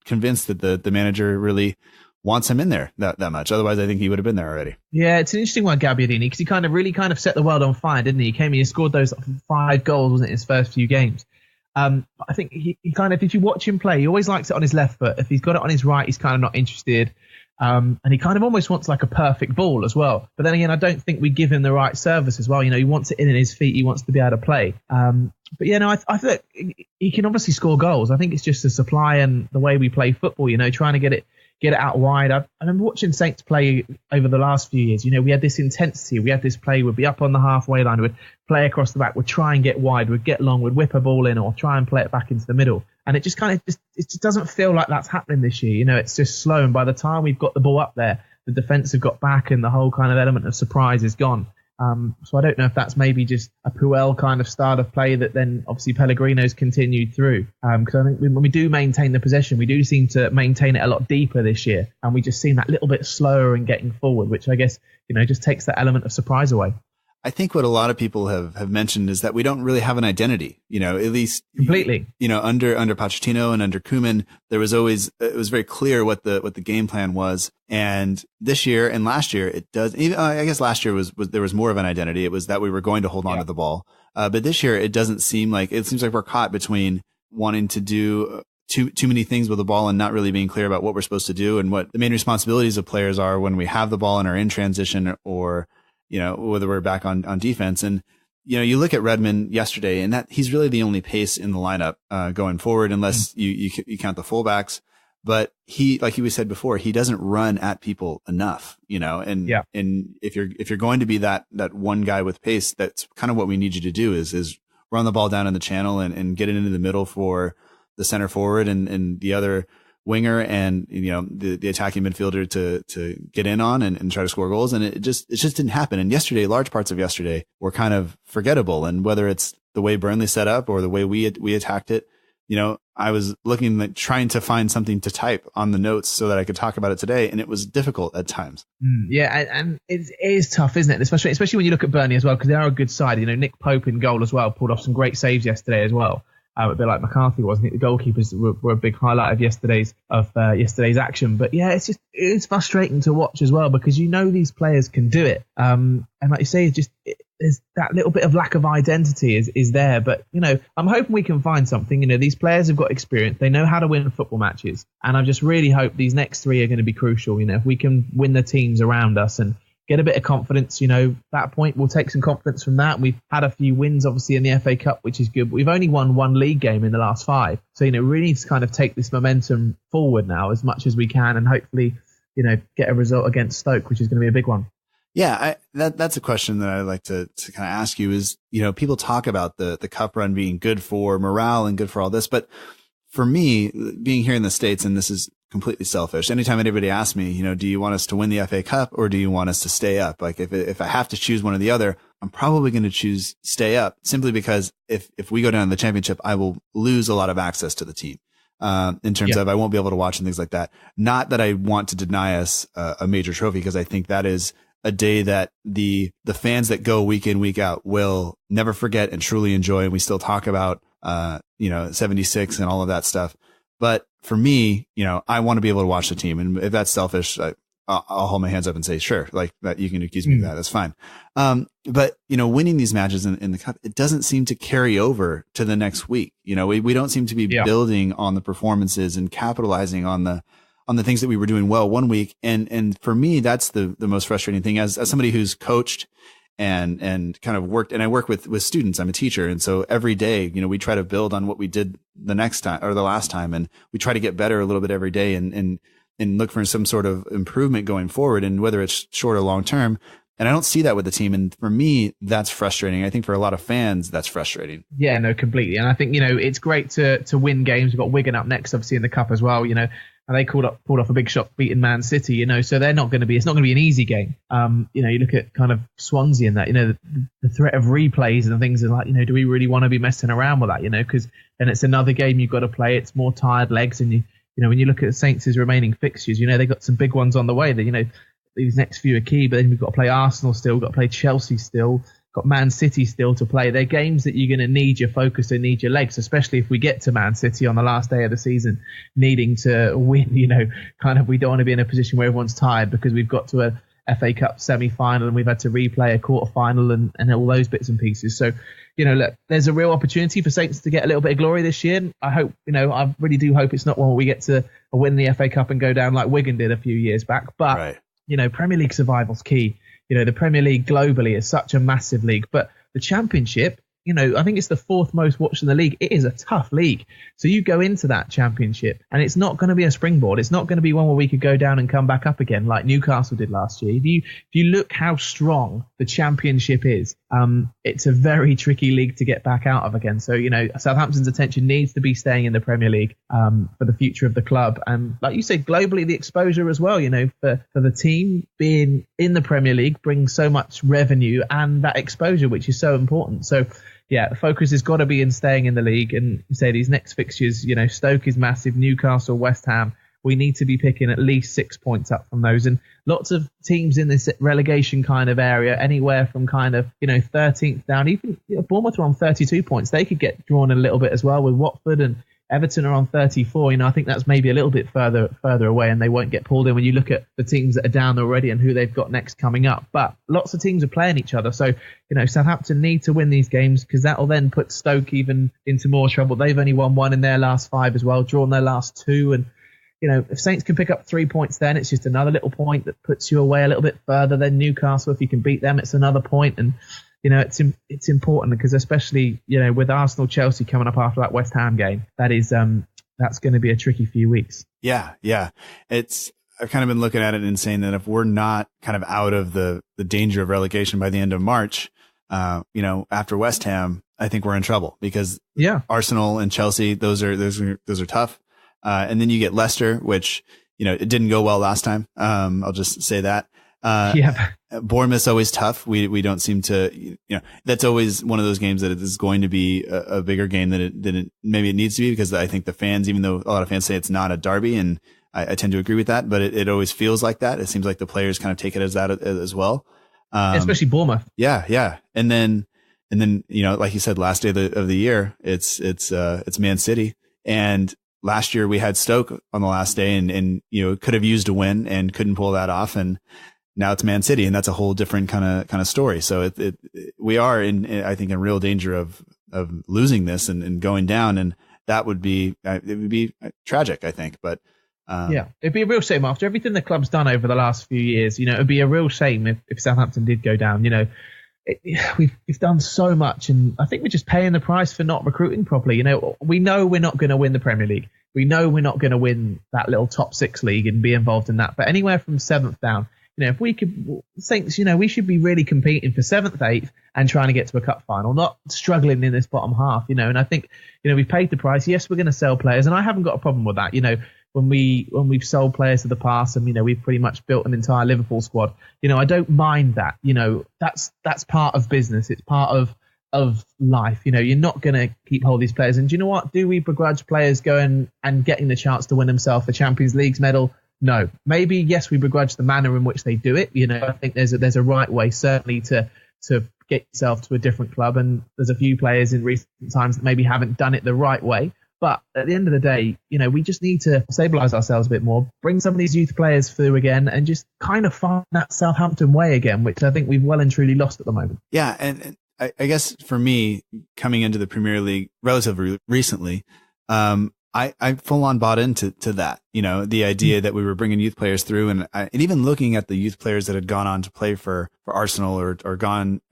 convinced that the manager really wants him in there that much. Otherwise, I think he would have been there already. Yeah, it's an interesting one, Gabbiadini, because he kind of set the world on fire, didn't he? He came in and scored those 5 goals, wasn't it, in his first few games. I think he kind of, if you watch him play, he always likes it on his left foot. If he's got it on his right, he's kind of not interested. And he kind of almost wants like a perfect ball as well. But then again, I don't think we give him the right service as well. He wants it in his feet. He wants to be able to play. I feel like he can obviously score goals. I think it's just the supply and the way we play football, trying to get it out wide. I remember watching Saints play over the last few years. We had this intensity. We had this play. We'd be up on the halfway line. We'd play across the back. We'd try and get wide. We'd get long. We'd whip a ball in or try and play it back into the middle. And it just it just doesn't feel like that's happening this year. It's just slow. And by the time we've got the ball up there, the defence have got back and the whole kind of element of surprise is gone. So I don't know if that's maybe just a Puel kind of style of play that then obviously Pellegrino's continued through. Because I think when we do maintain the possession, we do seem to maintain it a lot deeper this year. And we just seem that little bit slower in getting forward, which I guess, just takes that element of surprise away. I think what a lot of people have mentioned is that we don't really have an identity, at least completely, under Pochettino and under Koeman, it was very clear what the game plan was. And this year and last year, it does, I guess last year there was more of an identity. It was that we were going to hold on to the ball. But this year it seems like we're caught between wanting to do too many things with the ball and not really being clear about what we're supposed to do and what the main responsibilities of players are when we have the ball and are in transition or, whether we're back on defense. And, you look at Redmond yesterday and that he's really the only pace in the lineup, going forward, unless you count the fullbacks. But he, like you said before, he doesn't run at people enough, and if you're going to be that one guy with pace, that's kind of what we need you to do is run the ball down in the channel and get it into the middle for the center forward and the other winger and, the attacking midfielder to get in on and try to score goals. And it just didn't happen. And yesterday, large parts of yesterday were kind of forgettable. And whether it's the way Burnley set up or the way we attacked it, I was trying to find something to type on the notes so that I could talk about it today. And it was difficult at times. Yeah. And it is tough, isn't it? Especially when you look at Burnley as well, because they are a good side. Nick Pope in goal as well, pulled off some great saves yesterday as well. A bit like McCarthy was. I think the goalkeepers were a big highlight of yesterday's action. But yeah, it's frustrating to watch as well because these players can do it. And like you say, there's that little bit of lack of identity is there. But I'm hoping we can find something. These players have got experience. They know how to win football matches, and I just really hope these next 3 are going to be crucial. If we can win the teams around us and get a bit of confidence, that point we'll take some confidence from that. We've had a few wins, obviously, in the FA Cup, which is good. But we've only won 1 league game in the last 5. So, we need to kind of take this momentum forward now as much as we can and hopefully, get a result against Stoke, which is going to be a big one. Yeah, that's a question that I'd like to kind of ask you is, people talk about the cup run being good for morale and good for all this. But for me, being here in the States, and this is completely selfish, anytime anybody asks me, do you want us to win the FA Cup or do you want us to stay up? Like if I have to choose one or the other, I'm probably going to choose stay up simply because if we go down to the championship, I will lose a lot of access to the team. In terms of I won't be able to watch and things like that. Not that I want to deny us a major trophy, because I think that is a day that the fans that go week in, week out will never forget and truly enjoy. And we still talk about, 76 and all of that stuff. But for me, I want to be able to watch the team. And if that's selfish, I'll hold my hands up and say, sure, like that, you can accuse me of that. That's fine. But winning these matches in the cup, it doesn't seem to carry over to the next week. We don't seem to be building on the performances and capitalizing on the things that we were doing well one week. And for me, that's the most frustrating thing as somebody who's coached and kind of worked, and I work with students. I'm a teacher. And so every day, we try to build on what we did the next time or the last time. And we try to get better a little bit every day and look for some sort of improvement going forward, and whether it's short or long term. And I don't see that with the team. And for me, that's frustrating. I think for a lot of fans, that's frustrating. Yeah, no, completely. And I think, it's great to win games. We've got Wigan up next, obviously, in the cup as well, and they pulled off a big shot beating Man City, so it's not going to be an easy game. You look at kind of Swansea and that, the threat of replays and things are like, do we really want to be messing around with that, because then it's another game you've got to play. It's more tired legs. And when you look at the Saints' remaining fixtures, they've got some big ones on the way that, these next few are key, but then we've got to play Arsenal still, we've got to play Chelsea still, got Man City still to play. They're games that you're going to need your focus and need your legs, especially if we get to Man City on the last day of the season, needing to win, we don't want to be in a position where everyone's tired because we've got to a FA Cup semi-final and we've had to replay a quarter-final and all those bits and pieces. So, look, there's a real opportunity for Saints to get a little bit of glory this year. I hope, I really do hope it's not one where we get to win the FA Cup and go down like Wigan did a few years back. But, right. Premier League survival's key. The Premier League globally is such a massive league, but the Championship, I think it's the 4th most watched in the league. It is a tough league. So you go into that Championship and it's not going to be a springboard. It's not going to be one where we could go down and come back up again like Newcastle did last year. If you look how strong the Championship is, it's a very tricky league to get back out of again. So, Southampton's attention needs to be staying in the Premier League for the future of the club. And like you said, globally, the exposure as well, for the team being in the Premier League brings so much revenue and that exposure, which is so important. So, yeah, the focus has got to be in staying in the league. And say these next fixtures, Stoke is massive, Newcastle, West Ham. We need to be picking at least 6 points up from those. And lots of teams in this relegation kind of area, anywhere from kind of, 13th down, even Bournemouth are on 32 points. They could get drawn a little bit as well with Watford, and Everton are on 34. I think that's maybe a little bit further away and they won't get pulled in when you look at the teams that are down already and who they've got next coming up. But lots of teams are playing each other. So, Southampton need to win these games because that will then put Stoke even into more trouble. They've only won 1 in their last 5 as well, drawn their last 2. And, if Saints can pick up 3 points, then it's just another little point that puts you away a little bit further than Newcastle. If you can beat them, it's another point. And, it's important because especially, with Arsenal, Chelsea coming up after that West Ham game, that's going to be a tricky few weeks. Yeah. I've kind of been looking at it and saying that if we're not kind of out of the danger of relegation by the end of March, after West Ham, I think we're in trouble because Arsenal and Chelsea, those are tough. And then you get Leicester, which, it didn't go well last time. I'll just say that. Bournemouth's always tough. We don't seem to, that's always one of those games that it is going to be a bigger game than it maybe it needs to be, because I think the fans, even though a lot of fans say it's not a derby, and I tend to agree with that, but it always feels like that. It seems like the players kind of take it as that as well. Especially Bournemouth. Yeah. And then, like you said, last day of the year, it's Man City. And last year we had Stoke on the last day and could have used a win and couldn't pull that off. And now it's Man City, and that's a whole different kind of story. So we are I think in real danger of losing this and going down. And that would be tragic, I think. But it'd be a real shame after everything the club's done over the last few years. It'd be a real shame if Southampton did go down. We've done so much, and I think we're just paying the price for not recruiting properly. We know we're not going to win the Premier League. We know we're not going to win that little top 6 league and be involved in that. But anywhere from 7th down, if we could, Saints, we should be really competing for 7th, 8th, and trying to get to a cup final, not struggling in this bottom half. And I think, we've paid the price. Yes, we're going to sell players, and I haven't got a problem with that. When we've sold players to the past, and we've pretty much built an entire Liverpool squad, I don't mind that. That's part of business. It's part of life. You're not going to keep hold of these players. And do you know what? Do we begrudge players going and getting the chance to win themselves a Champions League medal? No. Maybe yes, we begrudge the manner in which they do it. I think there's a right way certainly to get yourself to a different club, and there's a few players in recent times that maybe haven't done it the right way. But at the end of the day, we just need to stabilise ourselves a bit more, bring some of these youth players through again, and just kind of find that Southampton way again, which I think we've well and truly lost at the moment. Yeah, and I guess for me, coming into the Premier League relatively recently, I full on bought into that. The idea that we were bringing youth players through, and even looking at the youth players that had gone on to play for Arsenal or gone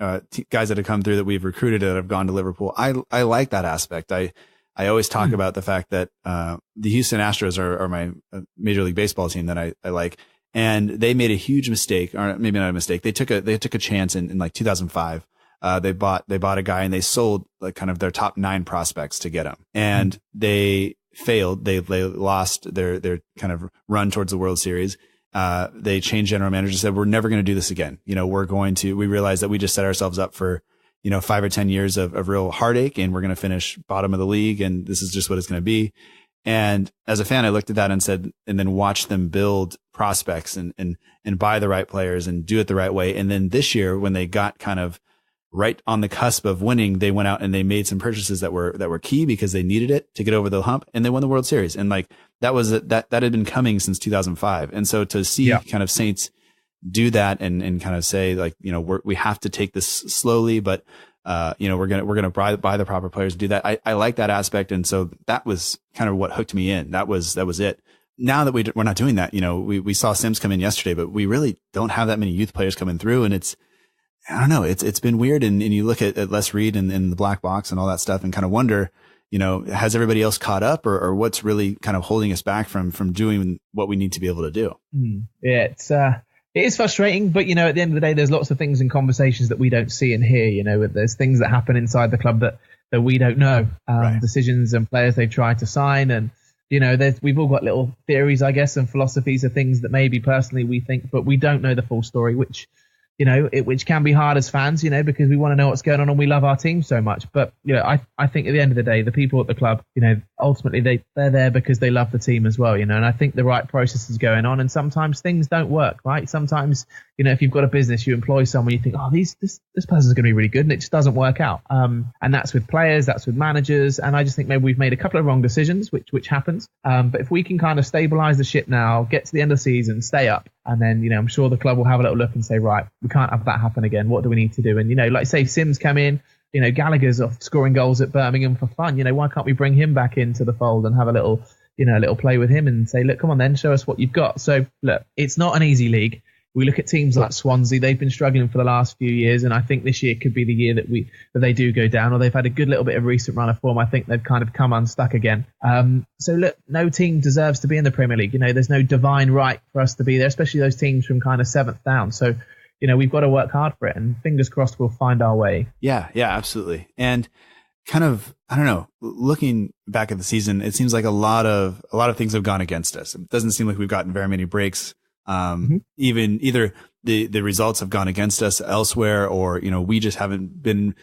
guys that had come through that we've recruited that have gone to Liverpool. I like that aspect. I always talk about the fact that the Houston Astros are my Major League Baseball team that I like, and they made a huge mistake, or maybe not a mistake. They took a chance in like 2005. They bought a guy, and they sold like kind of their top 9 prospects to get him, and they failed. They lost their kind of run towards the World Series. They changed general manager, said, we're never going to do this again. We realized that we just set ourselves up for 5 or 10 years of real heartache, and we're going to finish bottom of the league, and this is just what it's going to be. And as a fan, I looked at that and said, and then watched them build prospects and buy the right players and do it the right way. And then this year, when they got kind of right on the cusp of winning, they went out and they made some purchases that were key because they needed it to get over the hump, and they won the World Series. And like that had been coming since 2005. And so to see kind of Saints do that and kind of say like, we have to take this slowly, but we're going to buy the proper players to do that. I like that aspect. And so that was kind of what hooked me in. That was it. Now that we're not doing that, we saw Sims come in yesterday, but we really don't have that many youth players coming through. And I don't know, it's been weird. And you look at Les Reed and the black box and all that stuff and kind of wonder, has everybody else caught up or what's really kind of holding us back from doing what we need to be able to do? Yeah, it is frustrating, but, at the end of the day, there's lots of things in conversations that we don't see and hear. There's things that happen inside the club that we don't know, right. Decisions and players they've tried to sign. And, we've all got little theories, I guess, and philosophies of things that maybe personally we think, but we don't know the full story, which can be hard as fans, because we want to know what's going on and we love our team so much. But, I think at the end of the day, the people at the club, ultimately they're there because they love the team as well, and I think the right process is going on, and sometimes things don't work, right? Sometimes, if you've got a business, you employ someone, you think, oh, this person's going to be really good, and it just doesn't work out. And that's with players, that's with managers. And I just think maybe we've made a couple of wrong decisions, which happens. But if we can kind of stabilize the ship now, get to the end of the season, stay up, and then, I'm sure the club will have a little look and say, right, we can't have that happen again. What do we need to do? And, like say Sims come in, Gallagher's off scoring goals at Birmingham for fun. Why can't we bring him back into the fold and have a little play with him and say, look, come on then, show us what you've got. So look, it's not an easy league. We look at teams like Swansea, they've been struggling for the last few years, and I think this year could be the year that they do go down, or they've had a good little bit of recent run of form. I think they've kind of come unstuck again. So look, no team deserves to be in the Premier League. There's no divine right for us to be there, especially those teams from kind of 7th down. So, we've got to work hard for it, and fingers crossed we'll find our way. Yeah, absolutely. And kind of, I don't know, looking back at the season, it seems like a lot of things have gone against us. It doesn't seem like we've gotten very many breaks. Even either the results have gone against us elsewhere, or, we just haven't been,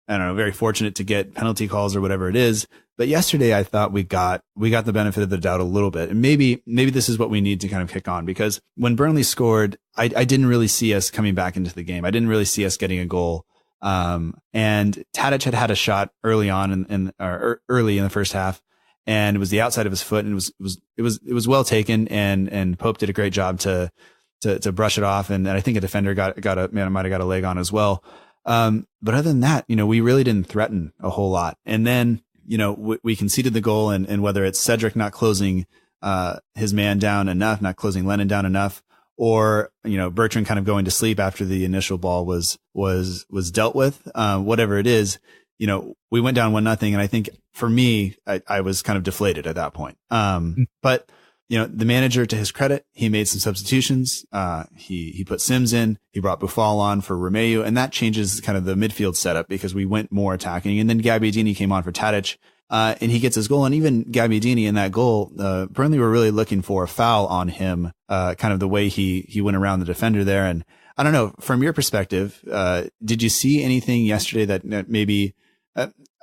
I don't know, very fortunate to get penalty calls or whatever it is. But yesterday I thought we got the benefit of the doubt a little bit. And maybe this is what we need to kind of kick on, because when Burnley scored, I didn't really see us coming back into the game. I didn't really see us getting a goal. And Tadic had a shot early on early in the first half, and it was the outside of his foot, and it was well taken, and Pope did a great job to brush it off. And I think a defender might have got a leg on as well. But other than that, we really didn't threaten a whole lot. And then, we conceded the goal, and whether it's Cedric not closing, his man down enough, not closing Lennon down enough, or, Bertrand kind of going to sleep after the initial ball was dealt with, whatever it is, we went down 1-0. And I think for me, I was kind of deflated at that point. But, the manager, to his credit, he made some substitutions. He put Sims in, he brought Buffal on for Romeu, and that changes kind of the midfield setup because we went more attacking. And then Gabbiadini came on for Tadic, and he gets his goal. And even Gabbiadini in that goal, Burnley were really looking for a foul on him, kind of the way he went around the defender there. And I don't know, from your perspective, did you see anything yesterday that maybe,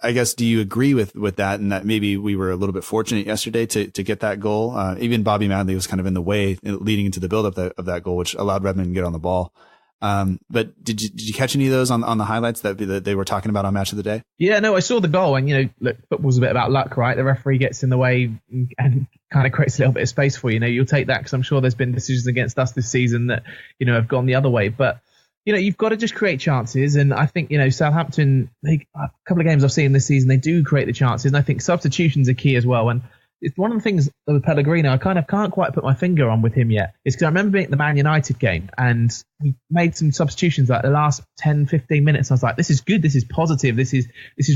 I guess, do you agree with that, and that maybe we were a little bit fortunate yesterday to get that goal? Even Bobby Madley was kind of in the way leading into the build-up of that goal, which allowed Redmond to get on the ball. But did you catch any of those on the highlights that they were talking about on Match of the Day? Yeah, no, I saw the goal, and look, football's a bit about luck, right? The referee gets in the way and kind of creates a little bit of space for you. You'll take that, because I'm sure there's been decisions against us this season that have gone the other way, but. You've got to just create chances. And I think, Southampton, a couple of games I've seen this season, they do create the chances. And I think substitutions are key as well. And it's one of the things with Pellegrino, I kind of can't quite put my finger on with him yet. It's because I remember being at the Man United game, and we made some substitutions like the last 10, 15 minutes. I was like, this is good. This is positive. This is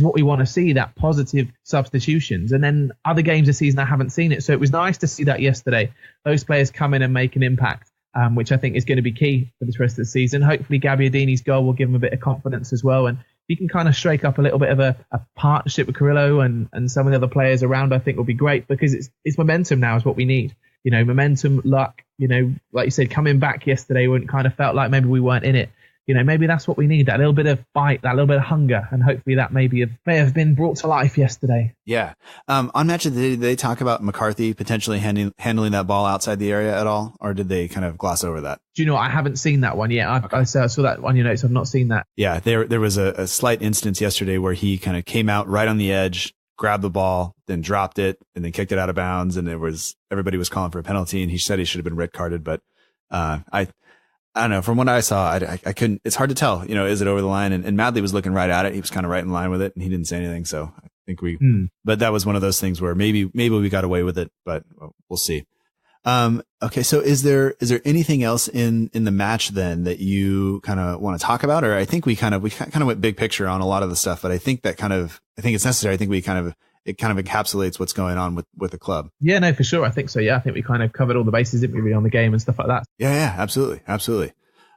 what we want to see, that positive substitutions. And then other games this season, I haven't seen it. So it was nice to see that yesterday. Those players come in and make an impact. Which I think is going to be key for this rest of the season. Hopefully Gabbiadini's goal will give him a bit of confidence as well. And he can kind of strike up a little bit of a partnership with Carrillo and some of the other players around, I think will be great, because it's momentum now is what we need. Momentum, luck, like you said, coming back yesterday when it kind of felt like maybe we weren't in it. Maybe that's what we need, that little bit of bite, that little bit of hunger. And hopefully that may have been brought to life yesterday. Yeah. On Match of the Day, did they talk about McCarthy potentially handling that ball outside the area at all? Or did they kind of gloss over that? Do you know, I haven't seen that one yet. I saw that on your notes. I've not seen that. Yeah. There was a slight instance yesterday where he kind of came out right on the edge, grabbed the ball, then dropped it, and then kicked it out of bounds. And everybody was calling for a penalty, and he said he should have been red carded. But I don't know. From what I saw, I couldn't. It's hard to tell. Is it over the line? And Madley was looking right at it. He was kind of right in line with it, and he didn't say anything. So I think but that was one of those things where maybe we got away with it, but we'll see. Okay. So is there anything else in the match then that you kind of want to talk about? Or I think we kind of went big picture on a lot of the stuff, but I think it's necessary. I think it kind of encapsulates what's going on with the club. Yeah, no, for sure. I think so. Yeah. I think we kind of covered all the bases, didn't we, really, on the game and stuff like that. Yeah, absolutely. Absolutely.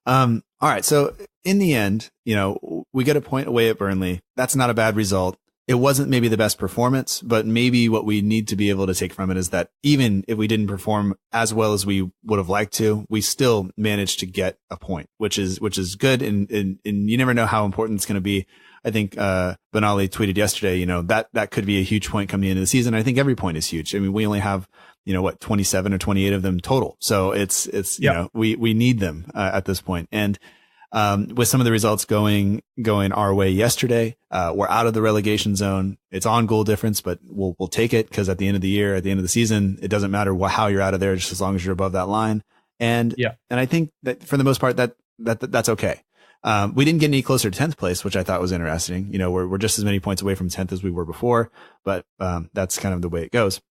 All right. So in the end, we get a point away at Burnley. That's not a bad result. It wasn't maybe the best performance, but maybe what we need to be able to take from it is that even if we didn't perform as well as we would have liked to, we still managed to get a point, which is good. And you never know how important it's going to be. I think, Benali tweeted yesterday, that could be a huge point coming into the season. I think every point is huge. I mean, we only have, 27 or 28 of them total. So it's, we need them, at this point. And, with some of the results going our way yesterday, we're out of the relegation zone. It's on goal difference, but we'll take it, because at the end of the year, at the end of the season, it doesn't matter how you're out of there, just as long as you're above that line. And I think that for the most part, that's okay. We didn't get any closer to 10th place, which I thought was interesting. We're just as many points away from 10th as we were before, but, that's kind of the way it goes.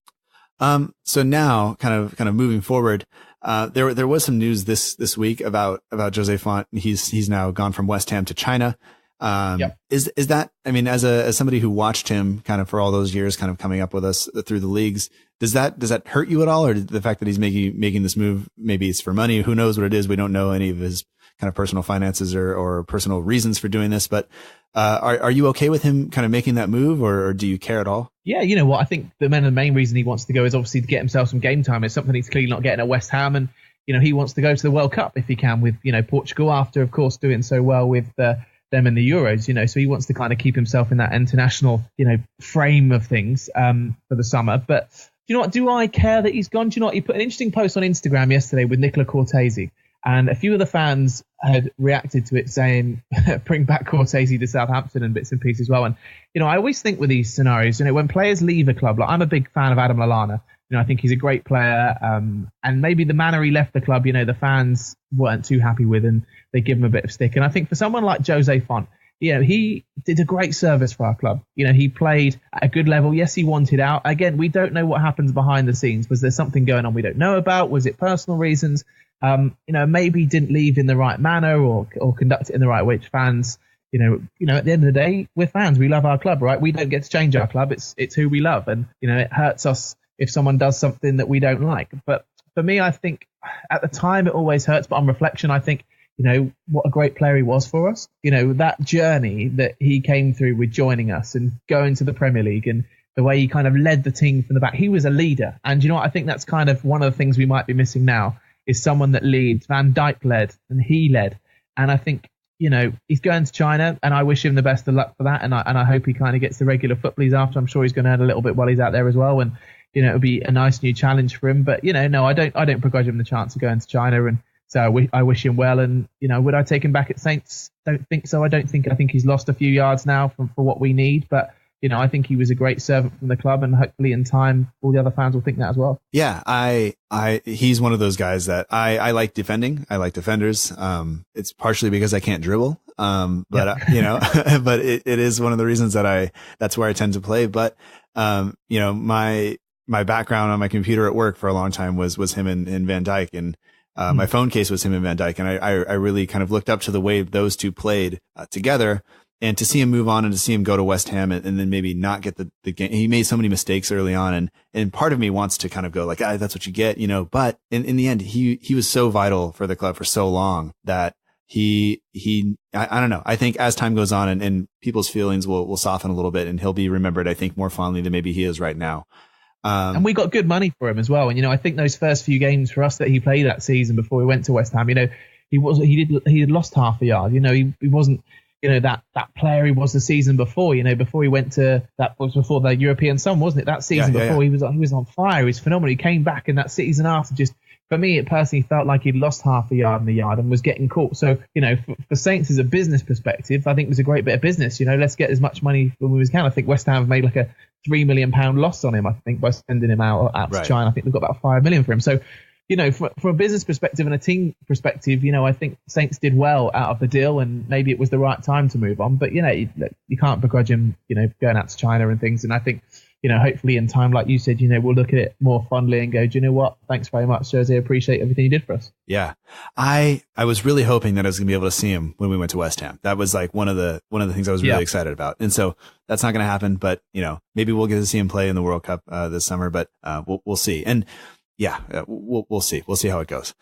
So now kind of moving forward, there was some news this week about Jose Font. He's now gone from West Ham to China. Is that, I mean, as somebody who watched him kind of for all those years, kind of coming up with us through the leagues, does that hurt you at all? Or the fact that he's making this move, maybe it's for money, who knows what it is? We don't know any of his kind of personal finances or personal reasons for doing this, but are you okay with him kind of making that move, or do you care at all? Yeah, you know what? I think the main reason he wants to go is obviously to get himself some game time. It's something he's clearly not getting at West Ham, and he wants to go to the World Cup if he can with Portugal, after of course doing so well with them in the Euros. So he wants to kind of keep himself in that international frame of things for the summer. But do you know what? Do I care that he's gone? Do you know what? He put an interesting post on Instagram yesterday with Nicola Cortese. And a few of the fans had reacted to it saying, bring back Cortese to Southampton and bits and pieces as well. And, I always think with these scenarios, when players leave a club, like I'm a big fan of Adam Lallana. I think he's a great player. And maybe the manner he left the club, the fans weren't too happy with, and they give him a bit of stick. And I think for someone like Jose Font, he did a great service for our club. He played at a good level. Yes, he wanted out. Again, we don't know what happens behind the scenes. Was there something going on we don't know about? Was it personal reasons? Maybe didn't leave in the right manner or conduct it in the right way. Which fans, at the end of the day, we're fans. We love our club, right? We don't get to change our club. It's who we love. And, it hurts us if someone does something that we don't like. But for me, I think at the time it always hurts. But on reflection, I think, what a great player he was for us. That journey that he came through with joining us and going to the Premier League, and the way he kind of led the team from the back. He was a leader. And I think that's kind of one of the things we might be missing now, is someone that leads. Van Dijk led and he led. And I think, he's going to China, and I wish him the best of luck for that. And I hope he kind of gets the regular football he's after. I'm sure he's going to earn a little bit while he's out there as well. And, it'll be a nice new challenge for him. But, no, I don't begrudge him the chance of going to China. And so I wish him well. And, would I take him back at Saints? Don't think so. I think he's lost a few yards now for what we need. But, I think he was a great servant from the club, and hopefully in time, all the other fans will think that as well. Yeah, he's one of those guys that I like defending. I like defenders. It's partially because I can't dribble. But but it is one of the reasons that's where I tend to play. But, my background on my computer at work for a long time was him and Van Dijk, and my phone case was him and Van Dijk. And I really kind of looked up to the way those two played together. And to see him move on and to see him go to West Ham and then maybe not get the game, he made so many mistakes early on. And part of me wants to kind of go like, that's what you get, but in the end, he was so vital for the club for so long that I don't know. I think as time goes on and people's feelings will soften a little bit, and he'll be remembered, I think, more fondly than maybe he is right now. And we got good money for him as well. And, I think those first few games for us that he played that season before we went to West Ham, he had lost half a yard. He wasn't, that player he was the season before, before he went to, that was before the European Sun, wasn't it? That season before. He was on fire. He was phenomenal. He came back in that season after, just, for me, it personally felt like he'd lost half a yard in the yard and was getting caught. So, for Saints as a business perspective, I think it was a great bit of business. Let's get as much money when we can. I think West Ham have made like a £3 million loss on him, I think, by sending him out to China. I think they've got about $5 million for him. So, from a business perspective and a team perspective, I think Saints did well out of the deal, and maybe it was the right time to move on. But, you can't begrudge him, going out to China and things. And I think, hopefully in time, like you said, we'll look at it more fondly and go, do you know what? Thanks very much, Jose. Appreciate everything you did for us. Yeah. I was really hoping that I was going to be able to see him when we went to West Ham. That was like one of the things I was really excited about. And so that's not going to happen, but, maybe we'll get to see him play in the World Cup this summer, but we'll see. And we'll see. We'll see how it goes.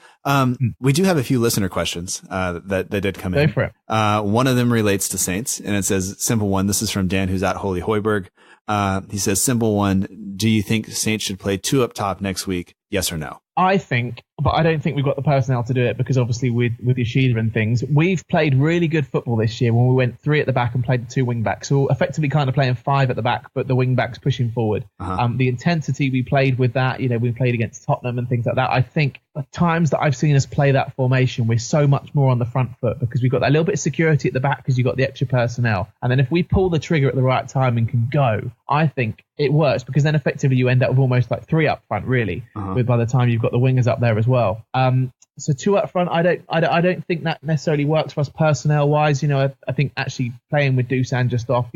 We do have a few listener questions that did come in. Go for it. One of them relates to Saints, and it says, simple one. This is from Dan, who's at Holy Hoiberg. He says, simple one. Do you think Saints should play 2 up top next week? Yes or no? I think, but I don't think we've got the personnel to do it, because obviously with Yoshida and things, we've played really good football this year when we went 3 at the back and played the 2 wing backs. So effectively kind of playing 5 at the back, but the wing backs pushing forward. The intensity we played with that, we played against Tottenham and things like that. I think the times that I've seen us play that formation, we're so much more on the front foot, because we've got that little bit of security at the back because you've got the extra personnel. And then if we pull the trigger at the right time and can go, I think it works, because then effectively you end up with almost like 3 up front, really, with by the time you've got the wingers up there as well. So 2 up front, I don't think that necessarily works for us personnel wise. I think actually playing with Dusan just off,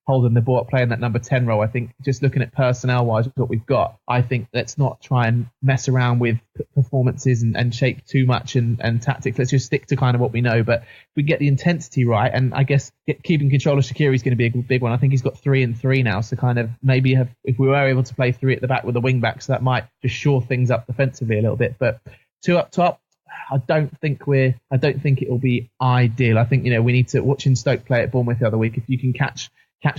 holding the ball up, playing that number 10 role. I think just looking at personnel wise what we've got, I think let's not try and mess around with performances and shape too much and tactics. Let's just stick to kind of what we know. But if we get the intensity right, and I guess keeping control of Shaqiri is going to be a big one. I think he's got 3 and 3 now, so kind of maybe if we were able to play 3 at the back with the wing backs, that might just shore things up defensively a little bit. But 2 up top, I don't think it will be ideal. I think, we need to, watching Stoke play at Bournemouth the other week, if you can catch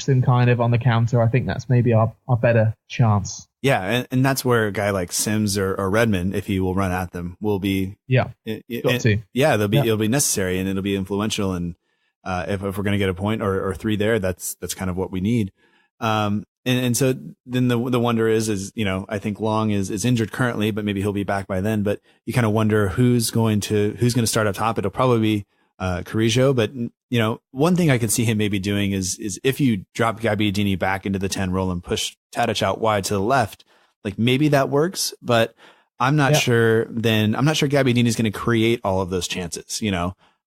them kind of on the counter, I think that's maybe our better chance. Yeah, and that's where a guy like Sims or Redmond, if he will run at them, will be. Yeah, it'll be necessary and it'll be influential. And if we're going to get a point or three there, that's kind of what we need. And so then the wonder is I think Long is injured currently, but maybe he'll be back by then. But you kind of wonder who's going to start up top. It'll probably be Carrillo, but one thing I could see him maybe doing is if you drop Gabbiadini back into the 10 role and push Tadic out wide to the left, like maybe that works, but I'm not sure. Then I'm not sure Gabbiadini is going to create all of those chances,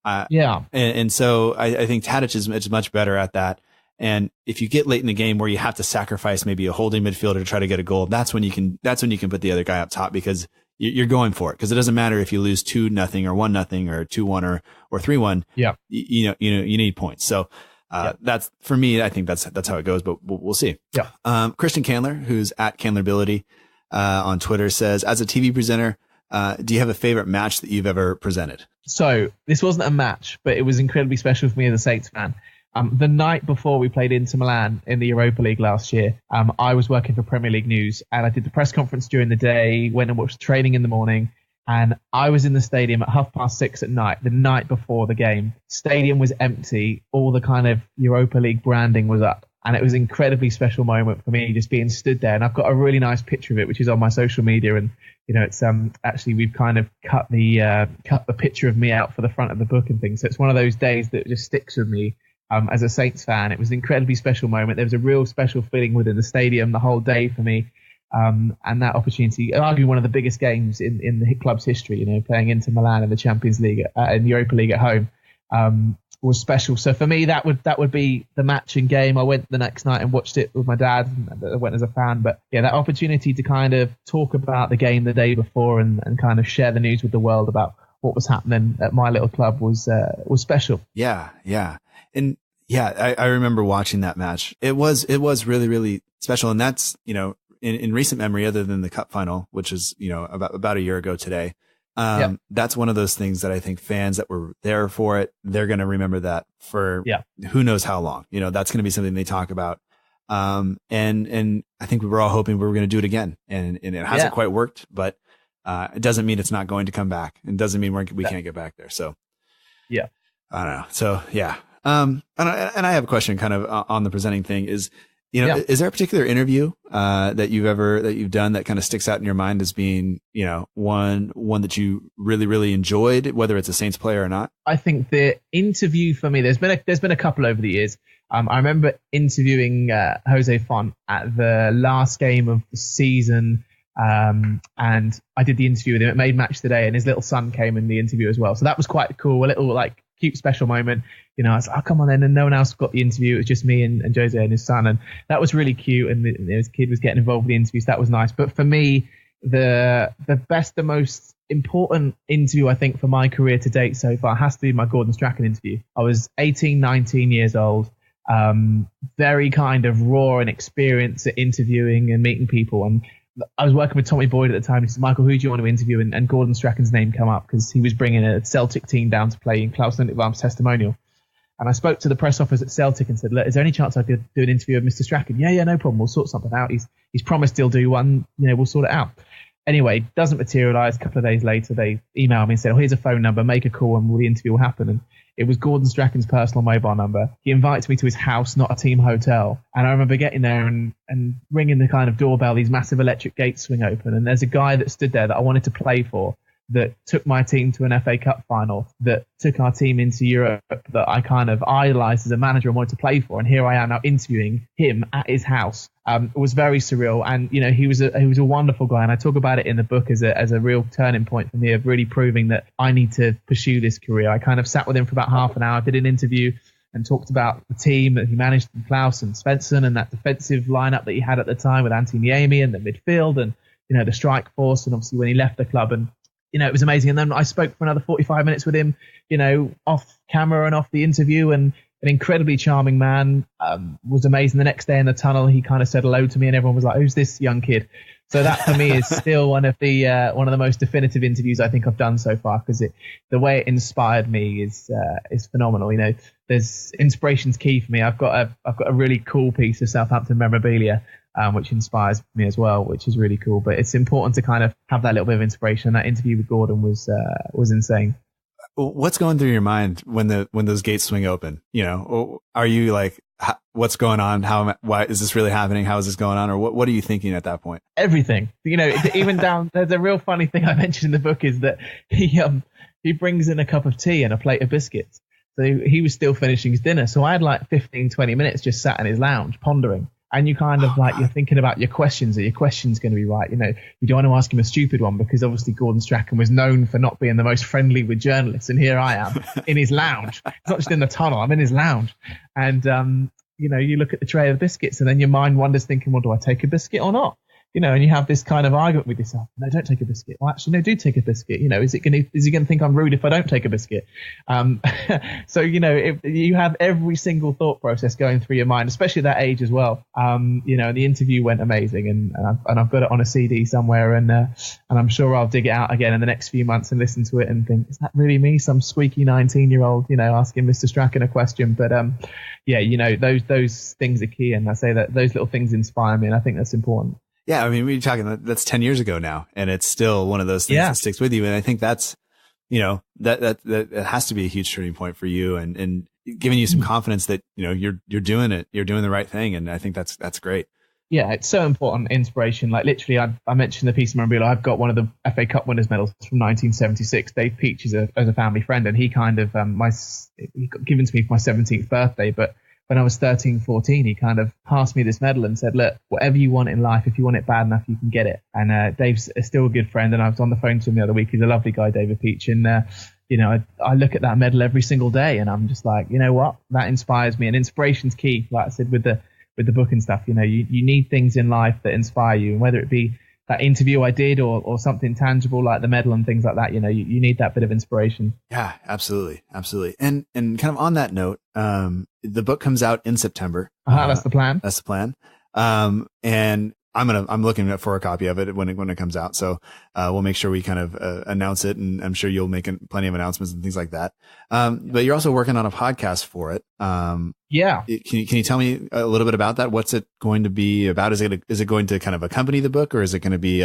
And so I think Tadic is much better at that. And if you get late in the game where you have to sacrifice maybe a holding midfielder to try to get a goal, that's when you can put the other guy up top, because you're going for it. Because it doesn't matter if you lose 2-0 or 1-0 or 2-1 or 3-1. Yeah, you need points. So that's, for me, I think that's how it goes. But we'll see. Yeah. Christian Candler, who's at Candlerbility on Twitter, says, as a TV presenter, do you have a favorite match that you've ever presented? So this wasn't a match, but it was incredibly special for me as a Saints fan. The night before we played Inter Milan in the Europa League last year, I was working for Premier League News, and I did the press conference during the day, went and watched training in the morning, and I was in the stadium at 6:30 at night, the night before the game. Stadium was empty. All the kind of Europa League branding was up, and it was an incredibly special moment for me, just being stood there. And I've got a really nice picture of it, which is on my social media, and it's actually, we've kind of cut the picture of me out for the front of the book and things. So it's one of those days that just sticks with me. As a Saints fan, it was an incredibly special moment. There was a real special feeling within the stadium the whole day for me. And that opportunity, arguably one of the biggest games in the club's history, playing Inter Milan in the Champions League, in the Europa League at home, was special. So for me, that would be the match and game. I went the next night and watched it with my dad. I went as a fan. But yeah, that opportunity to kind of talk about the game the day before and kind of share the news with the world about what was happening at my little club was special. Yeah. And I remember watching that match. It was really, really special. And that's, in recent memory, other than the cup final, which is, about a year ago today. That's one of those things that I think fans that were there for it, they're going to remember that for who knows how long. That's going to be something they talk about. And I think we were all hoping we were going to do it again. And it hasn't quite worked, but it doesn't mean it's not going to come back. It doesn't mean we can't get back there. So I don't know. So and I have a question kind of on the presenting thing is, is there a particular interview that you've done that kind of sticks out in your mind as being, one that you really, really enjoyed, whether it's a Saints player or not? I think the interview for me, there's been a couple over the years. I remember interviewing Jose Font at the last game of the season. And I did the interview with him. It made Match Today, and his little son came in the interview as well. So that was quite cool. A little cute special moment. I was like, oh, come on then. And no one else got the interview. It was just me and Jose and his son. And that was really cute. And his kid was getting involved with the interviews. So that was nice. But for me, the best, the most important interview, I think, for my career to date so far has to be my Gordon Strachan interview. I was 18, 19 years old. Very kind of raw and experienced at interviewing and meeting people. And I was working with Tommy Boyd at the time. He said, Michael, who do you want to interview? And Gordon Strachan's name came up because he was bringing a Celtic team down to play in Klaus Lindekvarm's testimonial. And I spoke to the press office at Celtic and said, look, is there any chance I could do an interview with Mr. Strachan? Yeah, no problem. We'll sort something out. He's promised he'll do one. We'll sort it out. Anyway, doesn't materialize. A couple of days later, they emailed me and said, here's a phone number. Make a call and the interview will happen. And it was Gordon Strachan's personal mobile number. He invites me to his house, not a team hotel. And I remember getting there and ringing the kind of doorbell, these massive electric gates swing open. And there's a guy that stood there that I wanted to play for, that took my team to an FA Cup final, that took our team into Europe, that I kind of idolized as a manager and wanted to play for. And here I am now interviewing him at his house. It was very surreal. And, he was a wonderful guy. And I talk about it in the book as a real turning point for me of really proving that I need to pursue this career. I kind of sat with him for about half an hour, did an interview and talked about the team that he managed, Klaus and Svensson, and that defensive lineup that he had at the time with Antti Niemi and the midfield and, the strike force. And obviously when he left the club, and it was amazing. And then I spoke for another 45 minutes with him, off camera and off the interview, and an incredibly charming man. Was amazing. The next day in the tunnel, he kind of said hello to me and everyone was like, who's this young kid? So that for me is still one of the most definitive interviews I think I've done so far, because the way it inspired me is phenomenal. There's inspiration's key for me. I've got a really cool piece of Southampton memorabilia, which inspires me as well, which is really cool. But it's important to kind of have that little bit of inspiration. That interview with Gordon was insane. What's going through your mind when those gates swing open? Are you like, what's going on? Why is this really happening? How is this going on? Or what are you thinking at that point? Everything, even down. There's a real funny thing I mentioned in the book is that he brings in a cup of tea and a plate of biscuits. So he was still finishing his dinner. So I had like 15, 20 minutes just sat in his lounge pondering. And you kind of you're thinking about your questions. Are your questions going to be right? You don't want to ask him a stupid one, because obviously Gordon Strachan was known for not being the most friendly with journalists. And here I am in his lounge. It's not just in the tunnel. I'm in his lounge. And, you look at the tray of biscuits and then your mind wanders thinking, well, do I take a biscuit or not? And you have this kind of argument with yourself. No, don't take a biscuit. Well, actually, no, do take a biscuit. Is he going to think I'm rude if I don't take a biscuit? So, if you have every single thought process going through your mind, especially at that age as well. The interview went amazing, and I've got it on a CD somewhere, and I'm sure I'll dig it out again in the next few months and listen to it and think, is that really me? Some squeaky 19-year-old, asking Mr. Strachan a question. But, those things are key. And I say that those little things inspire me, and I think that's important. Yeah, I mean, we're talking, that's 10 years ago now, and it's still one of those things that sticks with you. And I think that's, that has to be a huge turning point for you, and giving you some confidence that, you're doing it, you're doing the right thing. And I think that's great. Yeah, it's so important. Inspiration. Like literally, I mentioned the piece of memorabilia. I've got one of the FA Cup winners medals from 1976. Dave Peach is a family friend, and he kind of, he got given to me for my 17th birthday, but when I was 13, 14, he kind of passed me this medal and said, look, whatever you want in life, if you want it bad enough, you can get it. And Dave's still a good friend. And I was on the phone to him the other week. He's a lovely guy, David Peach. And, I look at that medal every single day, and I'm just like, you know what? That inspires me. And inspiration's key. Like I said, with the book and stuff, you need things in life that inspire you. And whether it be that interview I did or something tangible like the medal and things like that, you need that bit of inspiration. Yeah, absolutely. Absolutely. And kind of on that note, the book comes out in September. That's the plan. That's the plan. And I'm looking for a copy of it when it comes out. So, we'll make sure we kind of, announce it, and I'm sure you'll make plenty of announcements and things like that. But you're also working on a podcast for it. Yeah. Can you tell me a little bit about that? What's it going to be about? Is it going to kind of accompany the book, or is it going to be,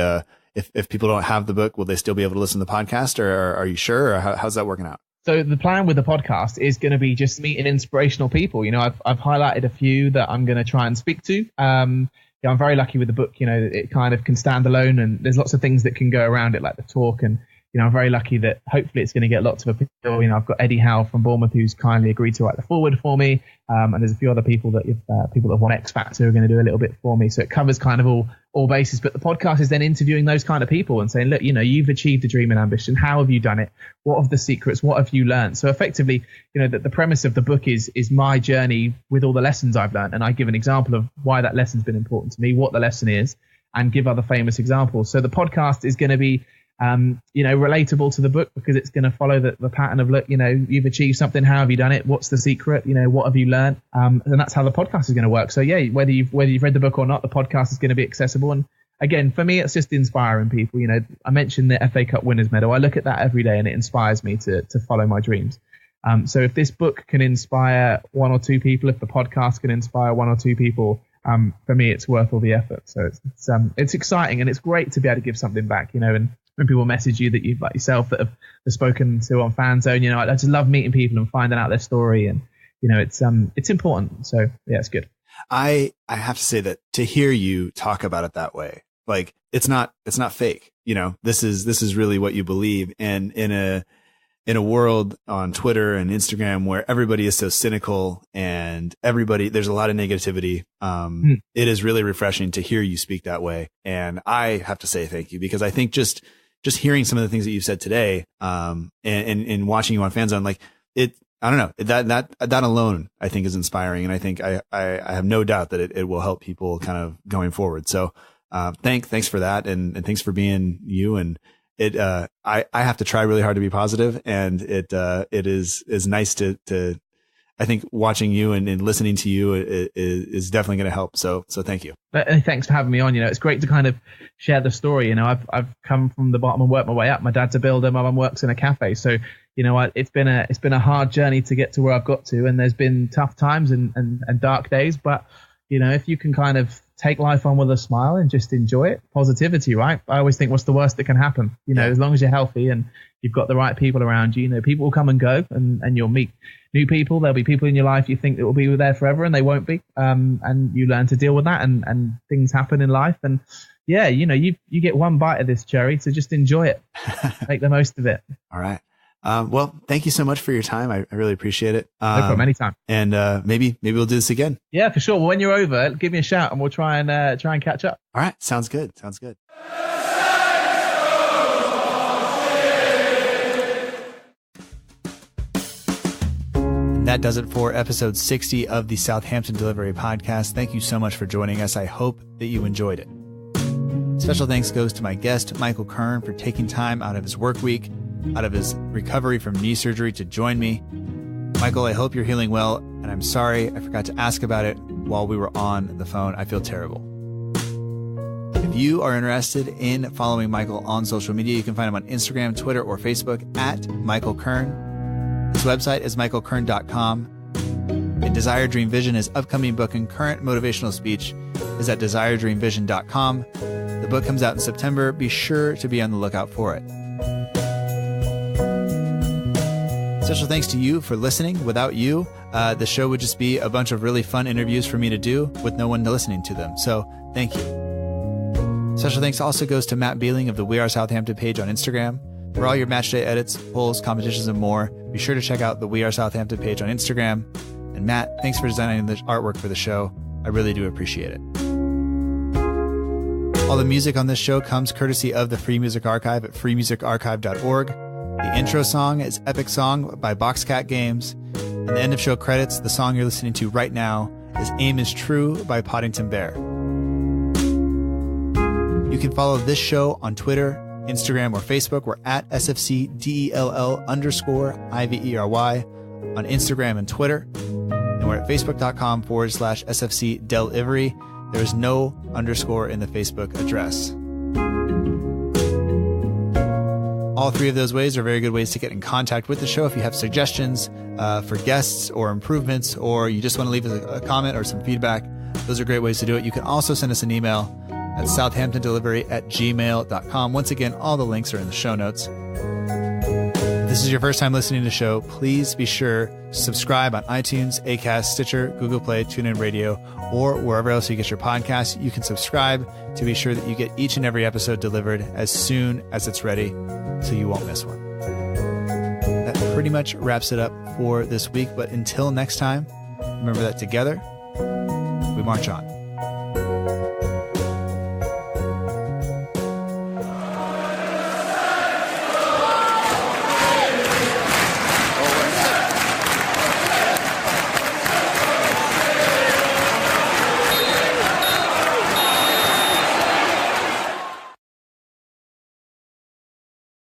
if people don't have the book, will they still be able to listen to the podcast, or are you sure? Or how's that working out? So the plan with the podcast is going to be just meeting inspirational people. I've highlighted a few that I'm going to try and speak to. I'm very lucky with the book. It kind of can stand alone, and there's lots of things that can go around it, like the talk. And, I'm very lucky that hopefully it's going to get lots of appeal. I've got Eddie Howe from Bournemouth, who's kindly agreed to write the foreword for me. And there's a few other people that have won X Factor are going to do a little bit for me. So it covers kind of all bases. But the podcast is then interviewing those kind of people and saying, look, you've achieved a dream and ambition. How have you done it? What are the secrets? What have you learned? So effectively, the premise of the book is my journey with all the lessons I've learned. And I give an example of why that lesson's been important to me, what the lesson is, and give other famous examples. So the podcast is going to be relatable to the book, because it's going to follow the pattern of, look, you've achieved something. How have you done it? What's the secret? What have you learned? And that's how the podcast is going to work. So yeah, whether you've read the book or not, the podcast is going to be accessible. And again, for me, it's just inspiring people. I mentioned the FA Cup winners medal. I look at that every day, and it inspires me to follow my dreams. So if this book can inspire one or two people, if the podcast can inspire one or two people, for me, it's worth all the effort. So it's exciting, and it's great to be able to give something back. And when people message you that you've, like yourself, that have spoken to on FanZone, I just love meeting people and finding out their story, and it's important. So yeah, it's good. I have to say that to hear you talk about it that way, like it's not fake. This is really what you believe. And in a world on Twitter and Instagram where everybody is so cynical and there's a lot of negativity, it is really refreshing to hear you speak that way. And I have to say thank you, because I think just hearing some of the things that you've said today, and watching you on FanZone, like I don't know, that alone I think is inspiring. And I think I have no doubt that it will help people kind of going forward. So, thanks for that. And thanks for being you. And I have to try really hard to be positive, and it is nice to I think watching you and listening to you is definitely going to help. So thank you. Thanks for having me on. It's great to kind of share the story. I've come from the bottom and worked my way up. My dad's a builder. My mum works in a cafe. So, it's been a hard journey to get to where I've got to, and there's been tough times and dark days. But, if you can kind of take life on with a smile and just enjoy it, positivity, right? I always think, what's the worst that can happen? As long as you're healthy and you've got the right people around you, people will come and go, and you'll meet new people. There'll be people in your life you think that will be there forever, and they won't be. And you learn to deal with that, and things happen in life. And yeah, you get one bite of this cherry, so just enjoy it. Make the most of it. All right. Well, thank you so much for your time. I really appreciate it. No problem, anytime. And maybe we'll do this again. Yeah, for sure. Well, when you're over, give me a shout and we'll try and catch up. All right. Sounds good. And that does it for episode 60 of the Southampton Delivery Podcast. Thank you so much for joining us. I hope that you enjoyed it. Special thanks goes to my guest, Michael Kurn, for taking time out of his work week, out of his recovery from knee surgery, to join me. Michael, I hope you're healing well, and I'm sorry I forgot to ask about it while we were on the phone. I feel terrible. If you are interested in following Michael on social media, you can find him on Instagram, Twitter, or Facebook at Michael Kurn. His website is michaelkurn.com. And Desire Dream Vision, his upcoming book and current motivational speech, is at desiredreamvision.com. The book comes out in September. Be sure to be on the lookout for it. Special thanks to you for listening. Without you, the show would just be a bunch of really fun interviews for me to do with no one listening to them. So thank you. Special thanks also goes to Matt Beeling of the We Are Southampton page on Instagram. For all your matchday edits, polls, competitions, and more, be sure to check out the We Are Southampton page on Instagram. And Matt, thanks for designing the artwork for the show. I really do appreciate it. All the music on this show comes courtesy of the Free Music Archive at freemusicarchive.org. The intro song is Epic Song by Boxcat Games. And the end of show credits, the song you're listening to right now, is Aim is True by Poddington Bear. You can follow this show on Twitter, Instagram, or Facebook. We're at SFCDELL_IVERY on Instagram and Twitter. And we're at facebook.com/SFCDelivery. There's no underscore in the Facebook address. All three of those ways are very good ways to get in contact with the show. If you have suggestions for guests or improvements, or you just want to leave us a comment or some feedback, those are great ways to do it. You can also send us an email at southamptondelivery@gmail.com. Once again, all the links are in the show notes. If this is your first time listening to the show, please be sure to subscribe on iTunes, Acast, Stitcher, Google Play, TuneIn Radio, or wherever else you get your podcasts. You can subscribe to be sure that you get each and every episode delivered as soon as it's ready, so you won't miss one. That pretty much wraps it up for this week. But until next time, remember that together, we march on.